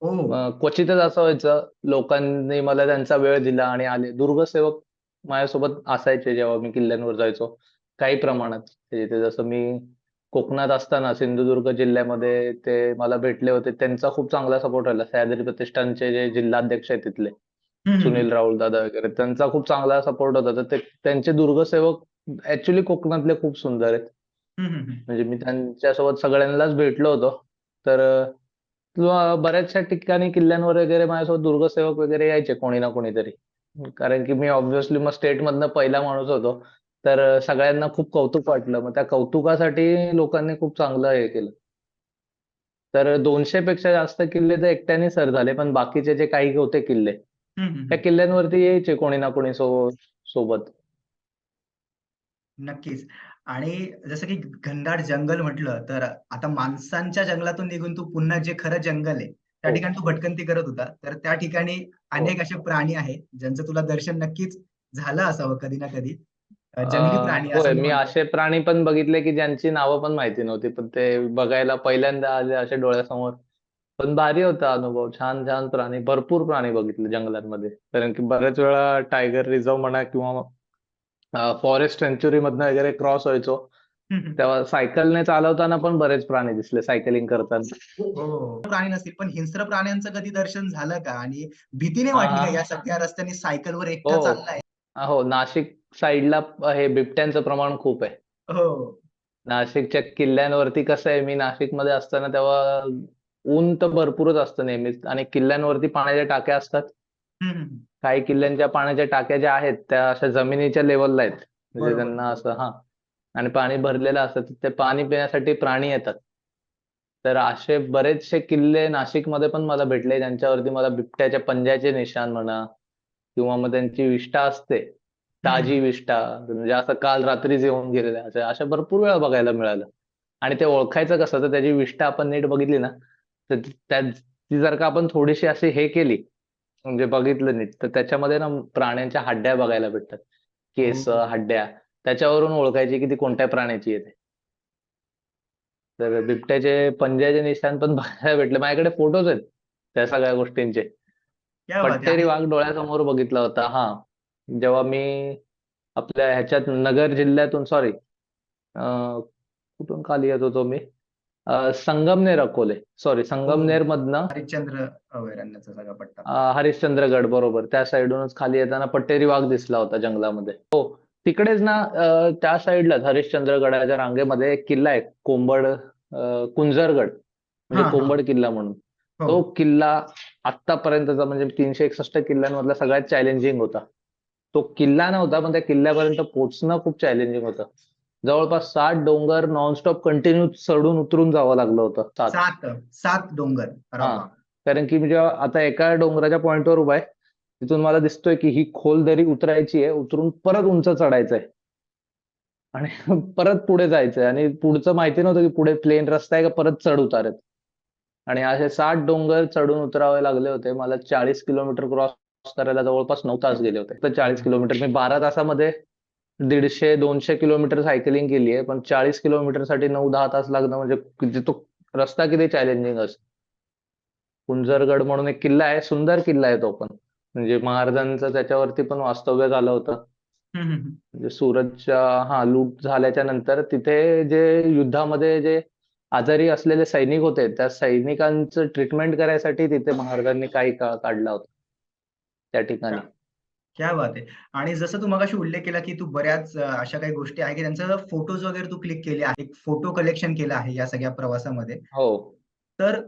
हो. क्वचितच असं व्हायचं, लोकांनी मला त्यांचा वेळ दिला आणि आले. दुर्गसेवक माझ्यासोबत असायचे जेव्हा मी किल्ल्यांवर जायचो, काही प्रमाणात. ते जसं मी कोकणात असताना सिंधुदुर्ग जिल्ह्यामध्ये ते मला भेटले होते. त्यांचा खूप चांगला सपोर्ट राहिला. सह्याद्री प्रतिष्ठानचे जे जिल्हाध्यक्ष आहेत तिथले, हं, हं, हं. सुनील राऊळ दादा वगैरे, त्यांचा खूप चांगला सपोर्ट होता. तर ते त्यांचे दुर्गसेवक ऍक्च्युली कोकणातले खूप सुंदर आहेत. हं, हं, हं. म्हणजे मी त्यांच्यासोबत सगळ्यांनाच भेटलो होतो. तर किंवा बऱ्याचशा ठिकाणी किल्ल्यांवर वगैरे माझ्यासोबत दुर्गसेवक वगैरे यायचे कोणी ना कोणीतरी. कारण की मी ऑब्व्हियसली मग स्टेटमधनं पहिला माणूस होतो. तर सगळ्यांना खूप कौतुक वाटलं. मग त्या कौतुकासाठी लोकांनी खूप चांगलं हे केलं. तर 200 पेक्षा जास्त किल्ले तर एकट्याने सर झाले. पण बाकीचे जे काही होते किल्ले, हं, हं, त्या हं. किल्ल्यांवरती यायचे कोणी ना कोणी सोबत. नक्कीच. आणि जसं की घनदाट जंगल म्हटलं, तर आता माणसांच्या जंगलातून निघून तू पुन्हा जे खरं जंगल आहे, त्या हो, ठिकाणी तू भटकंती करत होता. तर त्या ठिकाणी हो. अनेक असे प्राणी आहेत, ज्यांचं तुला दर्शन नक्कीच झालं असावं कधी ना कधी. अ, जंगली प्राणी होय, असं मी मी म्हणतो. असे प्राणी पण बघितले की ज्यांची नावं पण माहिती नव्हती. पण ते बघायला पहिल्यांदा आले असे डोळ्यासमोर. पण भारी होता अनुभव. छान छान प्राणी, भरपूर प्राणी बघितले जंगलांमध्ये. कारण की बऱ्याच वेळा टायगर रिझर्व म्हणा किंवा फॉरेस्ट सँच्युरी मधनं वगैरे क्रॉस व्हायचो. हं, हं. तेव्हा सायकलने चालवताना पण बरेच प्राणी दिसले सायकलिंग करताना. हो. प्राणी नसतील, पण हिंस्र प्राण्यांचं कधी दर्शन झालं का? आणि भीती नाही हा, वाटली हा. का या सगळ्या रस्त्याने सायकलवर एकटा हो. चाललाय? हो, नाशिक साईडला हे बिबट्यांचं प्रमाण खूप आहे. हो. नाशिकच्या किल्ल्यांवरती कसं आहे, मी नाशिकमध्ये असताना तेव्हा ऊन तर भरपूरच असतं नेहमीच, आणि किल्ल्यांवरती पाण्याच्या टाक्या असतात. हं, हं, हं. काही किल्ल्यांच्या पाण्याच्या टाक्या ज्या आहेत त्या अशा जमिनीच्या लेवलला आहेत. म्हणजे बरोबर, त्यांना बरोबर. असं, हा, आणि पाणी भरलेलं असतं. तर ते पाणी पिण्यासाठी प्राणी येतात. तर असे बरेचसे किल्ले नाशिकमध्ये पण मला भेटले, ज्यांच्यावरती मला बिबट्याच्या पंजाचे निशाण म्हणा, किंवा मग त्यांची विष्ठा असते, हं, हं, ताजी हं. विष्ठा, म्हणजे असं काल रात्रीच येऊन गेलेल्या, अशा भरपूर वेळा बघायला मिळालं. आणि ते ओळखायचं कसं, तर त्याची विष्ठा आपण नीट बघितली ना, तर ती जर का आपण थोडीशी अशी हे केली, म्हणजे बघितलं नीट, तर त्याच्यामध्ये ना प्राण्यांच्या हड्ड्या बघायला भेटतात. केस, हो. हड्ड्या, त्याच्यावरून ओळखायची की ती कोणत्या प्राण्याची येते. तर बिबट्याचे पंजाचे निशाण पण बघायला भेटले. माझ्याकडे फोटोज आहेत त्या सगळ्या गोष्टींचे. क्या बात है! पट्टेरी आणि वाघ डोळ्यासमोर बघितला होता. हां. जेव्हा मी आपल्या ह्याच्यात नगर जिल्ह्यातून, सॉरी, कुठून खाली येत होतो मी? संगमनेर अकोले. सॉरी, हो. संगमनेरमधनं हरिश्चंद्र अभयारण्याचा सगळा पट्टा. हरिश्चंद्रगड, बरोबर. त्या साइडूनच खाली येताना पट्टेरी वाघ दिसला होता जंगलामध्ये. हो. तिकडेच ना, त्या साइडलाच हरिश्चंद्रगडाच्या रांगेमध्ये एक किल्ला आहे, कुंजरगड. म्हणजे हां, हां. कोंबड किल्ला म्हणून. हो. तो किल्ला आत्तापर्यंतचा म्हणजे 361 किल्ल्यांमधला सगळ्यात चॅलेंजिंग होता. तो किल्ला नव्हता, पण त्या किल्ल्यापर्यंत पोहोचणं खूप चॅलेंजिंग होतं. जवळपास 7 डोंगर नॉनस्टॉप कंटिन्यू चढून उतरून जावं लागलं होतं. 7. 7 डोंगर. अरे हां. बाप! कारण की मी जेव्हा आता एका डोंगराच्या पॉइंटवर उभा आहे, तिथून मला दिसतोय की ही खोल दरी उतरायची आहे, उतरून परत उंच चढायचंय आणि परत पुढे जायचंय, आणि पुढचं माहिती नव्हतं की पुढे प्लेन रस्ता आहे का परत चढ-उतार आहेत. आणि असे 7 डोंगर चढून उतरावे लागले होते. मला 40 किलोमीटर क्रॉस करायला जवळपास 9 तास गेले होते. तर 40 किलोमीटर मी 12 तासामध्ये 150-200 किलोमीटर सायकलिंग केली आहे, पण 40 किलोमीटरसाठी 9-10 तास लागणं म्हणजे तो रस्ता किती चॅलेंजिंग असतो. कुंजरगड म्हणून एक किल्ला आहे, सुंदर किल्ला आहे तो पण. म्हणजे महाराजांचं त्याच्यावरती पण वास्तव्य झालं होतं. हम्म, हम्म. म्हणजे सुरतच्या लूट झाल्याच्या नंतर तिथे जे युद्धामध्ये जे आजारी असलेले सैनिक होते, त्या सैनिकांचं ट्रीटमेंट करायसाठी तिथे महाराजांनी काही काळ काढला होता त्या ठिकाणी. क्या बात आहे. आणि जसं तू मगाशी उल्लेख केला, की तू बऱ्याच अशा काही गोष्टी आहे, की त्यांचं फोटोज वगैरे तू क्लिक केले आहे. फोटो कलेक्शन केलं आहे या सगळ्या प्रवासामध्ये. हो. तर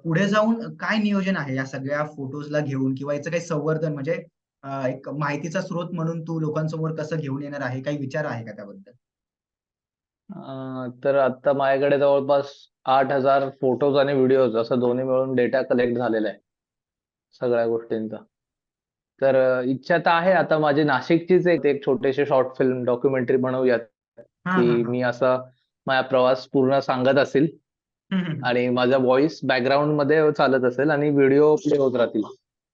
पुढे जाऊन काय नियोजन आहे या सगळ्या फोटोजला घेऊन किंवा याचं काही संवर्धन म्हणजे एक माहितीचा स्रोत म्हणून तू लोकांसमोर कसं घेऊन येणार आहे? काही विचार आहे का त्याबद्दल? तर आता माझ्याकडे जवळपास 8,000 फोटोज आणि व्हिडिओज असं दोन्ही मिळून डेटा कलेक्ट झालेला आहे सगळ्या गोष्टींचा. तर इच्छा तर आहे आता माझी नाशिकचीच एक छोटीशी शॉर्ट फिल्म डॉक्युमेंटरी बनवूयात, हां, हां, की हां. मी असा माझा प्रवास पूर्ण सांगत असेल हं, हं, हं. आणि माझा व्हॉइस बॅकग्राऊंड मध्ये चालत असेल आणि व्हिडिओ प्ले होत राहतील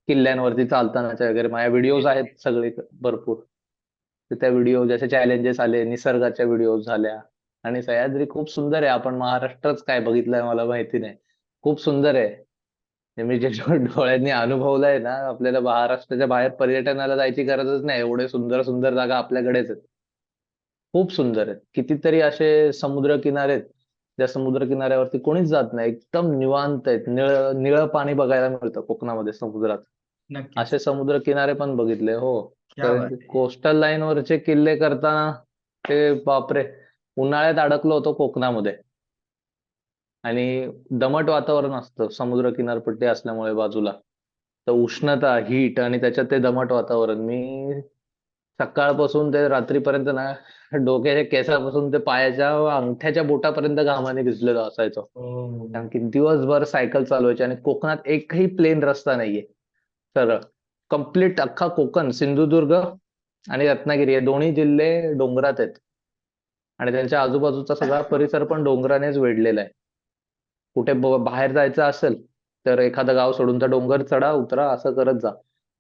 किल्ल्यांवरती चालतानाचे वगैरे. माझ्या व्हिडिओज आहेत सगळे भरपूर. तर त्या व्हिडिओ जसे चॅलेंजेस आले, निसर्गाच्या व्हिडिओज झाल्या. आणि सह्याद्री खूप सुंदर आहे. आपण महाराष्ट्रच काय बघितलंय मला माहिती नाही. खूप सुंदर आहे. हे मी जे डोळ्यांनी अनुभवलंय ना, आपल्याला महाराष्ट्राच्या बाहेर पर्यटनाला जायची गरजच नाही. एवढे सुंदर सुंदर जागा आपल्याकडेच आहेत. खूप सुंदर आहेत. कितीतरी असे समुद्र किनारे आहेत, ज्या समुद्र किनाऱ्यावरती कोणीच जात नाही. एकदम निवांत आहेत. निळं पाणी बघायला मिळतं कोकणामध्ये समुद्रात. नक्कीच. असे समुद्र किनारे पण बघितले. हो. क्या कारण बात की है! कोस्टल लाईन वरचे किल्ले करताना ते बापरे! उन्हाळ्यात अडकलो होतो कोकणामध्ये आणि दमट वातावरण असतं समुद्र किनारपट्टी असल्यामुळे बाजूला. तर उष्णता, हीट आणि त्याच्यात ते दमट वातावरण. मी सकाळपासून ते रात्रीपर्यंत ना डोक्याच्या केसापासून ते पायाच्या अंगठ्याच्या बोटापर्यंत घामाने भिजलेलो असायचो. हो. कारण की दिवसभर सायकल चालवायची आणि कोकणात एकही प्लेन रस्ता नाहीये सरळ. कंप्लीट अख्खा कोकण, सिंधुदुर्ग आणि रत्नागिरी हे दोन्ही जिल्हे डोंगरात आहेत आणि त्यांच्या आजूबाजूचा सगळा परिसर पण डोंगरानेच वेढलेला आहे. कुठे बाहेर जायचं असेल, तर एखादं गाव सोडून तर डोंगर चढा, उतरा असं करत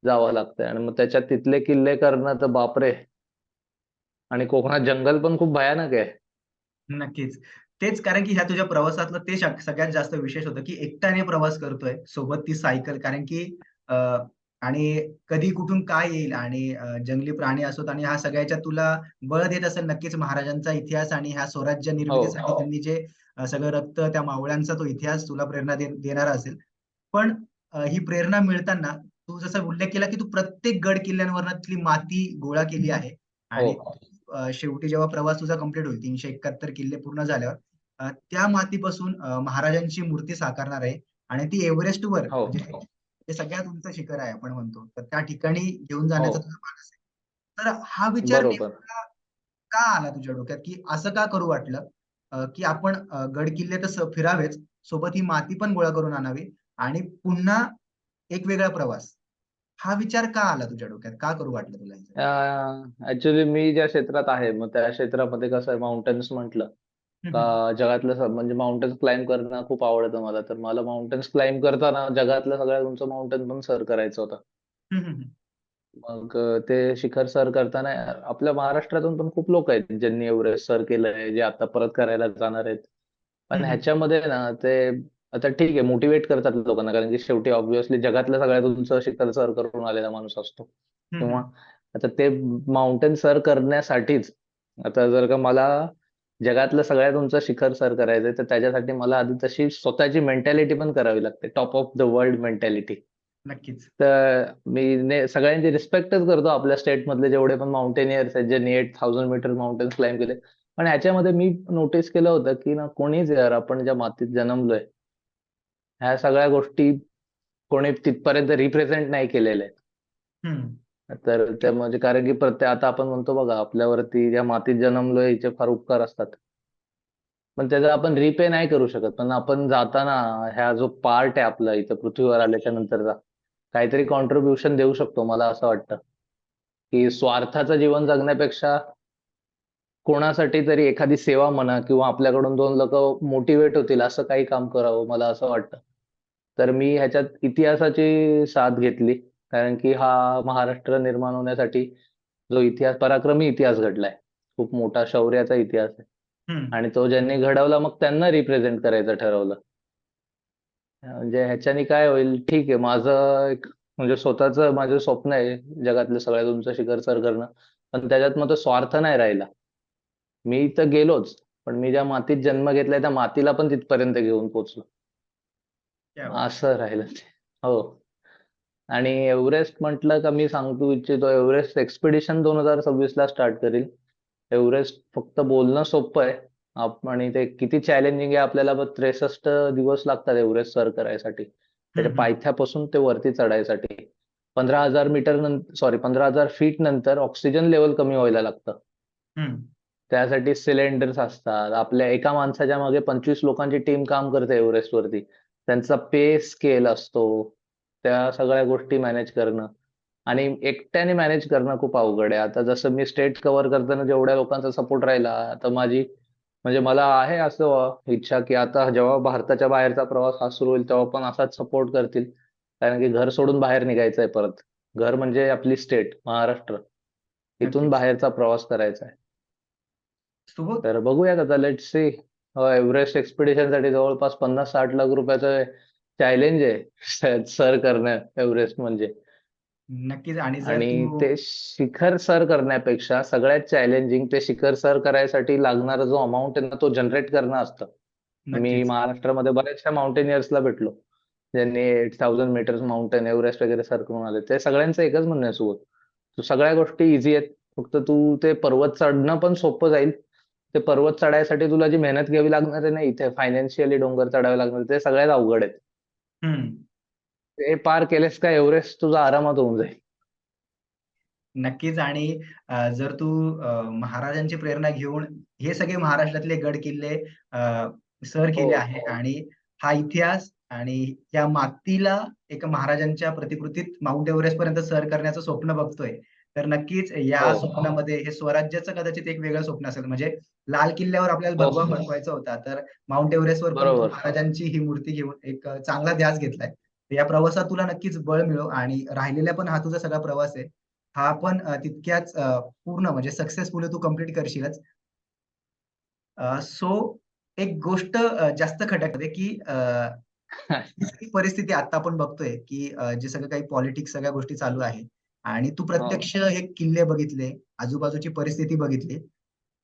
जावं लागतंय आणि मग त्याच्यात तिथले किल्ले करणं तर बापरे! आणि कोकणात जंगल पण खूप भयानक आहे. नक्कीच. तेच कारण की ह्या तुझ्या प्रवासातलं ते सगळ्यात जास्त विशेष होतं, की एकट्याने प्रवास करतोय, सोबत ती सायकल कारण की अ, आणि कधी कुठून काय येईल आणि जंगली प्राणी असोत आणि ह्या सगळ्याच्या तुला बळ देत असेल नक्कीच महाराजांचा इतिहास आणि ह्या स्वराज्य हो. निर्मितीसाठी त्यांनी जे सगळं रक्त त्या मावळ्यांचा तो इतिहास तुला प्रेरणा देणारा असेल. पण ही प्रेरणा मिळताना तू जसा उल्लेख केला, की तू प्रत्येक गड किल्ल्यांवरनं तिथली माती गोळा केली आहे हो. आणि शेवटी जेव्हा प्रवास तुझा कंप्लीट होईल 371 किल्ले पूर्ण झाल्यावर त्या मातीपासून महाराजांची मूर्ती साकारणार आहे आणि ती एव्हरेस्टवर हो. म्हणजे ते सगळ्यात उंच शिखर आहे आपण म्हणतो. तर त्या ठिकाणी घेऊन हो. जाण्याचा तुझा मानस आहे. तर हा विचार बरोबर. नेमका का आला तुझ्या डोक्यात, की असं का करू वाटलं? की आपण गड किल्ले तर फिरावेच, सोबत ही माती पण गोळा करून आणावी आणि पुन्हा एक वेगळा प्रवास. हा विचार का आला तुझ्या डोक्यात? का करू वाटलं तुला हे सगळं? ऍक्च्युली मी ज्या क्षेत्रात आहे, मग त्या क्षेत्रामध्ये कसं आहे माउंटन्स म्हटलं हं, हं. का जगातलं म्हणजे माउंटन्स क्लाइम्ब करणं खूप आवडतं मला. तर मला माउंटन्स क्लाइम्ब करताना जगातलं सगळ्यात उंच माउंटन पण सर करायचं होतं. हं, हं, हं. मग ते शिखर सर करताना आपल्या महाराष्ट्रातून पण खूप लोक आहेत ज्यांनी एव्हरेस्ट सर केलंय, जे आता परत करायला जाणार आहेत. पण हं, हं. ह्याच्यामध्ये ना ते आता ठीक आहे मोटिवेट करतात लोकांना, कारण की शेवटी ऑब्व्हियसली जगातलं सगळ्यात उंच शिखर सर करून आलेला माणूस असतो. हं, किंवा हं. आता ते माउंटेन सर करण्यासाठीच आता जर का मला जगातलं सगळ्यात उंच शिखर सर करायचंय, तर त्याच्यासाठी मला आधी तशी स्वतःची मेंटॅलिटी पण करावी लागते. Top of the world mentality. नक्कीच. तर मी सगळ्यांची रिस्पेक्टच करतो आपल्या स्टेट मधले जेवढे पण माउंटेनियर्स आहेत, ज्यांनी 8000 मीटर माउंटेन्स क्लाइम्ब केले. पण ह्याच्यामध्ये मी नोटीस केलं होतं, की ना कोणीच यार आपण ज्या मातीत जन्मलोय, ह्या सगळ्या गोष्टी कोणी तिथपर्यंत रिप्रेझेंट नाही केलेल्या आहेत. हं. तर त्या म्हणजे कारण की प्रत्येक आता आपण म्हणतो बघा आपल्यावरती ज्या मातीत जन्मलोय हिचे फार उपकार असतात. पण त्याचा आपण रिपे नाही करू शकत. पण आपण जाताना ह्या जो पार्ट आहे आपला इथं पृथ्वीवर आल्याच्या नंतरचा, काहीतरी कॉन्ट्रिब्युशन देऊ शकतो मला असं वाटतं, की स्वार्थाचं जीवन जगण्यापेक्षा कोणासाठी तरी एखादी सेवा म्हणा किंवा आपल्याकडून 2 लोकं मोटिव्हेट होतील असं काही काम करावं मला असं वाटतं. तर मी ह्याच्यात इतिहासाची साथ घेतली. कारण की हा महाराष्ट्र निर्माण होण्यासाठी जो इतिहास पराक्रमी इतिहास घडलाय. खूप मोठा शौर्याचा इतिहास आहे. हम्म. आणि तो ज्यांनी घडवला मग त्यांना रिप्रेझेंट करायचं ठरवलं. म्हणजे ह्याच्याने काय होईल, ठीक आहे, माझं एक म्हणजे स्वतःच माझं स्वप्न आहे जगातलं सगळ्यात उंच शिखर सर करणं. पण त्याच्यात मग तो स्वार्थ नाही राहिला. मी तर गेलोच, पण मी ज्या मातीत जन्म घेतलाय त्या मातीला पण तिथपर्यंत घेऊन पोहोचलो. क्या बात. असं राहिलं ते. हो. आणि एव्हरेस्ट म्हटलं का मी सांगू इच्छितो, एव्हरेस्ट एक्सपिडिशन 2026 ला स्टार्ट करील. एव्हरेस्ट फक्त बोलणं सोपं आहे. आणि ते किती चॅलेंजिंग आहे आपल्याला, 63 दिवस लागतात एव्हरेस्ट सर करायसाठी. त्याच्या हम्म. पायथ्यापासून ते वरती चढायसाठी. 15,000 मीटर नंतर, सॉरी, 15,000 फीट नंतर ऑक्सिजन लेवल कमी व्हायला लागतं. हम्म. त्यासाठी सिलेंडर्स असतात. आपल्या एका माणसाच्या मागे 25 लोकांची टीम काम करते एव्हरेस्ट वरती. त्यांचा पे स्केल असतो. त्या सगळ्या गोष्टी मॅनेज करणं आणि एकट्याने मॅनेज करणं खूप अवघड आहे. आता जसं मी स्टेट कव्हर करताना जेवढ्या लोकांचा सपोर्ट राहिला, आता माझी म्हणजे मला आहे असं इच्छा की आता जेव्हा भारताच्या बाहेरचा प्रवास हा सुरू होईल तेव्हा पण असाच सपोर्ट करतील. कारण की घर सोडून बाहेर निघायचंय परत. घर म्हणजे आपली स्टेट महाराष्ट्र. इथून नक्कीच. बाहेरचा प्रवास करायचा आहे. सुबोध. तर बघूयात आता, लेट्स सी. एव्हरेस्ट एक्सपिडिशन साठी जवळपास 50-60 लाख रुपयाचं चॅलेंज आहे सर करणं एव्हरेस्ट म्हणजे. नक्कीच. आणि जर आणि तू. ते शिखर सर करण्यापेक्षा सगळ्यात चॅलेंजिंग ते शिखर सर करायसाठी लागणारा जो अमाऊंट आहे ना तो जनरेट करणं असतं. मी नक्कीच. महाराष्ट्रामध्ये बऱ्याचशा माउंटेनियर्सला भेटलो, ज्यांनी 8,000 मीटर्स माउंटेन एव्हरेस्ट वगैरे सर करून आले. ते सगळ्यांचं एकच म्हणणं आहे सोबत, तू सगळ्या गोष्टी इझी आहेत, फक्त तू ते पर्वत चढणं पण सोपं जाईल. ते पर्वत चढायसाठी तुला जी मेहनत घ्यावी लागणार आहे ना, इथे फायनान्शियली डोंगर चढावे लागणार, ते सगळ्यात अवघड आहेत. हम्म. ते पार केलेस का एव्हरेस्ट तुझा आरामात होऊन जाईल. नक्कीच. आणि जर तू महाराजांची प्रेरणा घेऊन हे सगळे महाराष्ट्रातले गड किल्ले सर हो, केले आहे आणि हा इतिहास आणि या मातीला एका महाराजांच्या प्रतिकृतीत माउंट एव्हरेस्ट पर्यंत सर करण्याचं स्वप्न बघतोय, तर नक्कीच हो, या स्वप्नामध्ये हे स्वराज्याचं कदाचित एक वेगळं स्वप्न असेल. म्हणजे लाल किल्ल्यावर आपल्याला हो, भगवा फडकवायचा होता, तर माउंट एव्हरेस्टवर पण तू बरोबर. महाराजांची ही मूर्ती घेऊन एक चांगला ध्यास घेतलाय. तर या प्रवासात तुला नक्कीच बळ मिळो आणि राहिलेला पण हा तुझा सगळा प्रवास आहे, हा पण तितक्याच पूर्ण म्हणजे सक्सेसफुली तू कंप्लीट करशीलच. सो एक गोष्ट जास्त खटकते, की ही सगळी परिस्थिती आता आपण बघतोय, की जे सगळं काही पॉलिटिक्स सगळ्या गोष्टी चालू आहे आणि तू हो. प्रत्यक्ष हे किल्ले बघितले, आजूबाजूची परिस्थिती बघितली.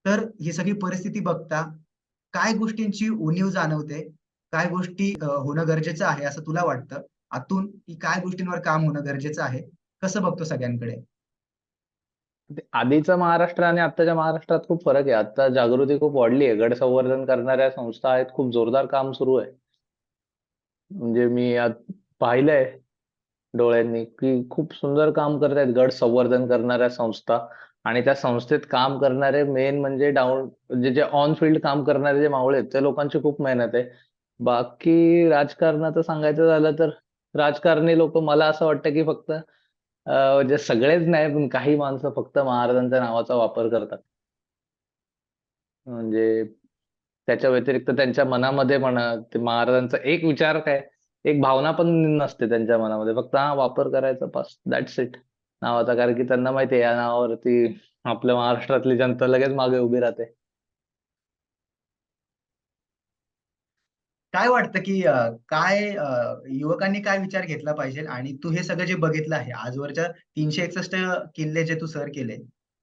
तर ही सगळी परिस्थिती बघता काय गोष्टींची उणीव जाणवते? काय गोष्टी होणं गरजेचं आहे असं तुला वाटतं? आतून की काय गोष्टींवर काम होणं गरजेचं आहे? कसं बघतो सगळ्यांकडे? ते आधीचं महाराष्ट्र आणि आत्ताच्या महाराष्ट्रात खूप फरक आहे. आता जागृती खूप वाढली आहे. गड संवर्धन करणाऱ्या संस्था आहेत. खूप जोरदार काम सुरू आहे. म्हणजे मी पाहिलंय डोळ्यांनी की खूप सुंदर काम करत आहेत गड संवर्धन करणाऱ्या संस्था. आणि त्या संस्थेत काम करणारे मेन म्हणजे म्हणजे जे ऑन फील्ड काम करणारे जे मावळे आहेत त्या लोकांची खूप मेहनत आहे. बाकी राजकारणाचं सांगायचं झालं तर राजकारणी लोक, मला असं वाटतं की फक्त म्हणजे सगळेच नाही पण काही माणसं फक्त महाराजांच्या नावाचा वापर करतात. म्हणजे त्याच्या व्यतिरिक्त त्यांच्या मनामध्ये म्हणा ते महाराजांचा एक विचार काय, एक भावना पण नसते त्यांच्या मनामध्ये. फक्त हा वापर करायचा बस, दॅट्स इट नावाचा. कारण की त्यांना माहिती आहे या नावावरती आपल्या महाराष्ट्रातली जनता लगेच मागे उभी राहते. काय वाटतं, की काय युवकांनी काय विचार घेतला पाहिजे? आणि तू हे सगळं जे बघितलं आहे, आजवरच्या 361 किल्ले जे तू सर केले,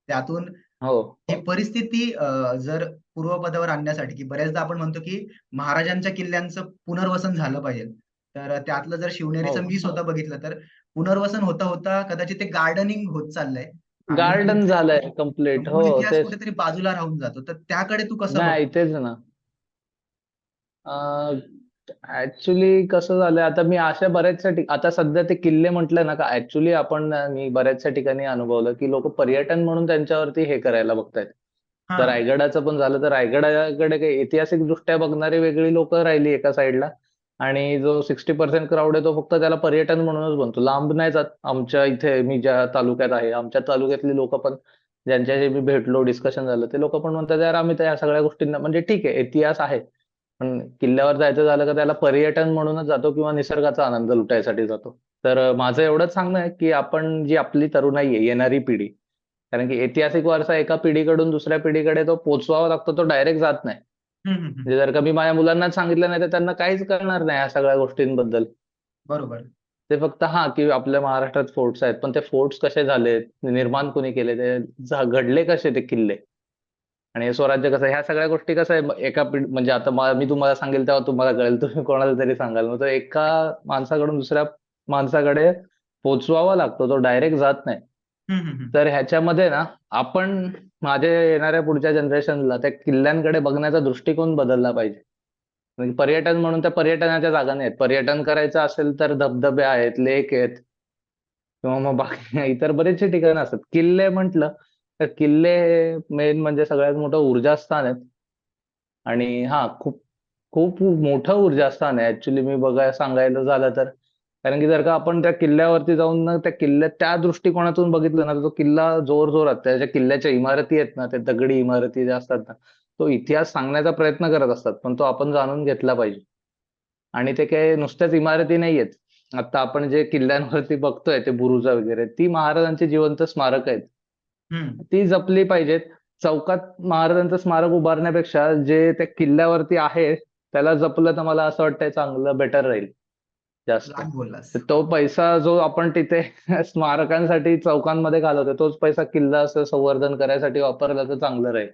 त्यातून हो, ही परिस्थिती जर पूर्वपदावर आणण्यासाठी, की बऱ्याचदा आपण म्हणतो, की महाराजांच्या किल्ल्यांचं पुनर्वसन झालं पाहिजे. तर त्यातलं जर हो. शिवनेरीचं मी स्वतः बघितलं, तर पुनर्वसन होता होता कदाचित ते गार्डनिंग होत चाललंय आणि गार्डन झालंय कम्प्लीट. हो, मूळ इतिहास तेच. कुठेतरी बाजूला राहून जातो. तर त्याकडे तू कसं नाही, बघतो? तेच ना. ऍक्च्युली कसं झालंय, आता मी अशा बऱ्याचशा आता सध्या ते किल्ले म्हटलं ना का, ऍक्च्युली मी बऱ्याचशा ठिकाणी अनुभवलं की लोक पर्यटन म्हणून त्यांच्यावरती हे करायला बघतायत. तर हां. रायगडाचं पण झालं, तर रायगडाकडे काही ऐतिहासिक दृष्ट्या बघणारी वेगळी लोक राहिली एका साईडला. आणि जो 60% क्राऊड आहे तो फक्त त्याला पर्यटन म्हणूनच बनतो, लांब नाही जात. आमच्या इथे मी ज्या तालुक्यात आहे, आमच्या तालुक्यातली लोक पण ज्यांच्याशी मी भेटलो, डिस्कशन झालं, ते लोक पण म्हणतात यार आम्ही तर या सगळ्या गोष्टींना, म्हणजे ठीक आहे इतिहास आहे, पण किल्ल्यावर जायचं झालं का त्याला पर्यटन म्हणूनच जातो किंवा निसर्गाचा आनंद लुटायसाठी जातो. तर माझं एवढंच सांगणं आहे की आपण जी आपली तरुणाई आहे, येणारी पिढी, कारण की ऐतिहासिक वारसा एका पिढीकडून दुसऱ्या पिढीकडे तो पोचवावा लागतो, तो डायरेक्ट जात नाही. म्हणजे जर का मी माझ्या मुलांना सांगितलं नाही तर त्यांना काहीच कळणार नाही या सगळ्या गोष्टींबद्दल. बरोबर. ते फक्त की आपल्या महाराष्ट्रात फोर्ट्स आहेत, पण ते फोर्ट्स कसे झाले, निर्माण कोणी केले, ते घडले कसे ते किल्ले, आणि हे स्वराज्य कसं, ह्या सगळ्या गोष्टी कसं आहे, एका म्हणजे आता मी तुम्हाला सांगेल तेव्हा तुम्हाला कळेल, तुम्ही कोणाला तरी सांगाल, मग तो एका माणसाकडून दुसऱ्या माणसाकडे पोचवावा लागतो, तो डायरेक्ट जात नाही. तर ह्याच्यामध्ये ना आपण माझ्या येणाऱ्या पुढच्या जनरेशनला त्या किल्ल्यांकडे बघण्याचा दृष्टिकोन बदलला पाहिजे. म्हणजे पर्यटन म्हणून त्या पर्यटनाच्या जागा नाहीत. पर्यटन करायचं असेल तर धबधबे आहेत, लेक आहेत, किंवा मग बाकी इतर बरेचसे ठिकाणं असतात. किल्ले म्हटलं तर किल्ले मेन म्हणजे सगळ्यात मोठं ऊर्जास्थान आहेत. आणि खूप खूप मोठं ऊर्जास्थान आहे ऍक्च्युली, मी सांगायला झालं तर. कारण की जर का आपण त्या किल्ल्यावरती जाऊन ना त्या किल्ल्यात त्या दृष्टिकोनातून बघितलं ना, तर तो किल्ला जोरात त्याच्या किल्ल्याच्या इमारती आहेत ना, त्या दगडी इमारती ज्या असतात ना, तो इतिहास सांगण्याचा प्रयत्न करत असतात, पण तो आपण जाणून घेतला पाहिजे. आणि ते काही नुसत्याच इमारती नाहीयेत. आता आपण जे किल्ल्यांवरती बघतोय ते बुरुज वगैरे, ती महाराजांची जिवंत स्मारक आहेत. ती जपली पाहिजेत. चौकात महाराजांचं स्मारक उभारण्यापेक्षा जे त्या किल्ल्यावरती आहे त्याला जपलं तर मला असं वाटतंय चांगलं, बेटर राहील जास्त. लाख बोललास. तर तो पैसा जो आपण तिथे स्मारकांसाठी चौकांमध्ये घालवतो, तोच पैसा किल्ला असं संवर्धन करायसाठी वापरला तर चांगलं राहील.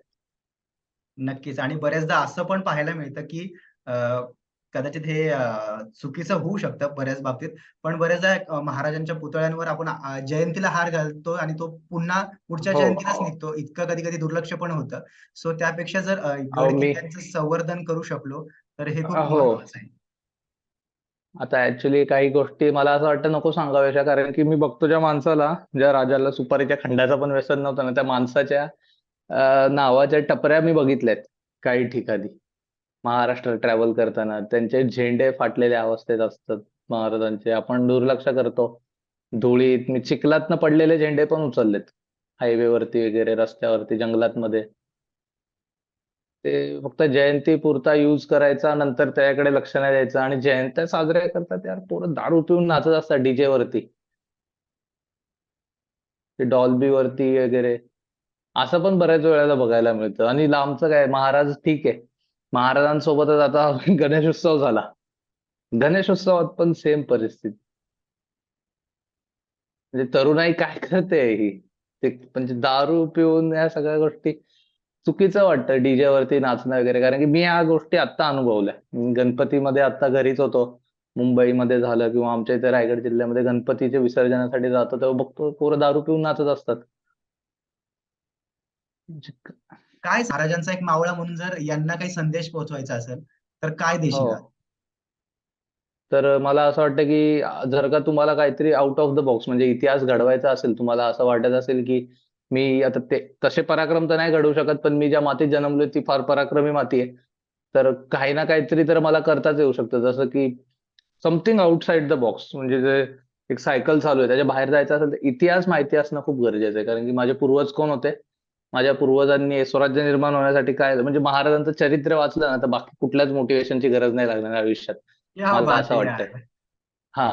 नक्कीच. आणि बऱ्याचदा असं पण पाहायला मिळतं, की अ, कदाचित हे चुकीचं होऊ शकतं बऱ्याच बाबतीत. पण बऱ्याचदा महाराजांच्या पुतळ्यांवर आपण जयंतीला हार घालतो आणि तो पुन्हा पुढच्या हो. जयंतीलाच निघतो. इतकं कधी-कधी दुर्लक्ष पण होतं. सो त्यापेक्षा जर अहो गड मी किल्ल्यांचं संवर्धन करू शकलो, तर हे खूप हो. महत्वाचं आहे. आता ऍक्च्युली काही गोष्टी मला असं वाटतं नको सांगाव्याशा, कारण की मी बघतो ज्या माणसाला, ज्या राजाला सुपारीच्या खंडाचं पण व्यसन नव्हतं ना, त्या माणसाच्या नावाच्या टपऱ्या मी बघितल्यात काही ठिकाणी. महाराष्ट्र ट्रॅव्हल करताना त्यांचे झेंडे फाटलेल्या अवस्थेत असतात महाराजांचे. आपण दुर्लक्ष करतो. धुळीत मी चिखलातनं पडलेले झेंडे पण उचललेत. हायवेवरती वगैरे, रस्त्यावरती, जंगलातमध्ये. ते फक्त जयंती पुरता यूज करायचा, नंतर त्याकडे लक्ष नाही द्यायचं. आणि जयंत्या साजऱ्या करतात यार, पोरं दारू पिऊन नाचत असतात डीजे वरती, ते डॉल्बी वरती वगैरे. असं पण बऱ्याच वेळेला बघायला मिळतं. आणि लांबचं काय, महाराज ठीक आहे, महाराजांसोबतच आता गणेशोत्सव झाला. गणेशोत्सवात पण सेम परिस्थिती. म्हणजे तरुणाई काय करते ही, ते म्हणजे दारू पिऊन या सगळ्या गोष्टी चुकीचं वाटतं, डीजे वरती नाचणं वगैरे. कारण की मी या गोष्टी आता अनुभवल्या. गणपतीमध्ये आता घरीच होतो, मुंबईमध्ये झालं किंवा आमच्या इथे रायगड जिल्ह्यामध्ये गणपतीच्या विसर्जनासाठी जातो, तेव्हा बघतो पोरं दारू पिऊन नाचत असतात. म्हणजे काय महाराजांचा एक मावळा म्हणून जर यांना काही संदेश पोहोचवायचा असेल, तर काय हो. देशील? तर मला असं वाटतं की जर का तुम्हाला काहीतरी आउट ऑफ द बॉक्स म्हणजे इतिहास घडवायचा असेल, तुम्हाला असं वाटत असेल की मी आता ते तसे पराक्रम तर नाही घडवू शकत, पण मी ज्या मातीत जन्मलोय ती फार पराक्रमी माती आहे. तर काही ना काहीतरी तर मला करताच येऊ शकतं. जसं की समथिंग आउटसाइड द बॉक्स, म्हणजे जे एक सायकल चालू आहे त्याच्या बाहेर जायचं असेल तर इतिहास माहिती असणं खूप गरजेचं आहे. कारण की माझे पूर्वज कोण होते, माझ्या पूर्वजांनी स्वराज्य निर्माण होण्यासाठी काय, म्हणजे महाराजांचं चरित्र वाचलं ना तर बाकी कुठल्याच मोटिवेशनची गरज नाही लागणार आयुष्यात, क्या मला बात असं है वाटतंय. यार! हा,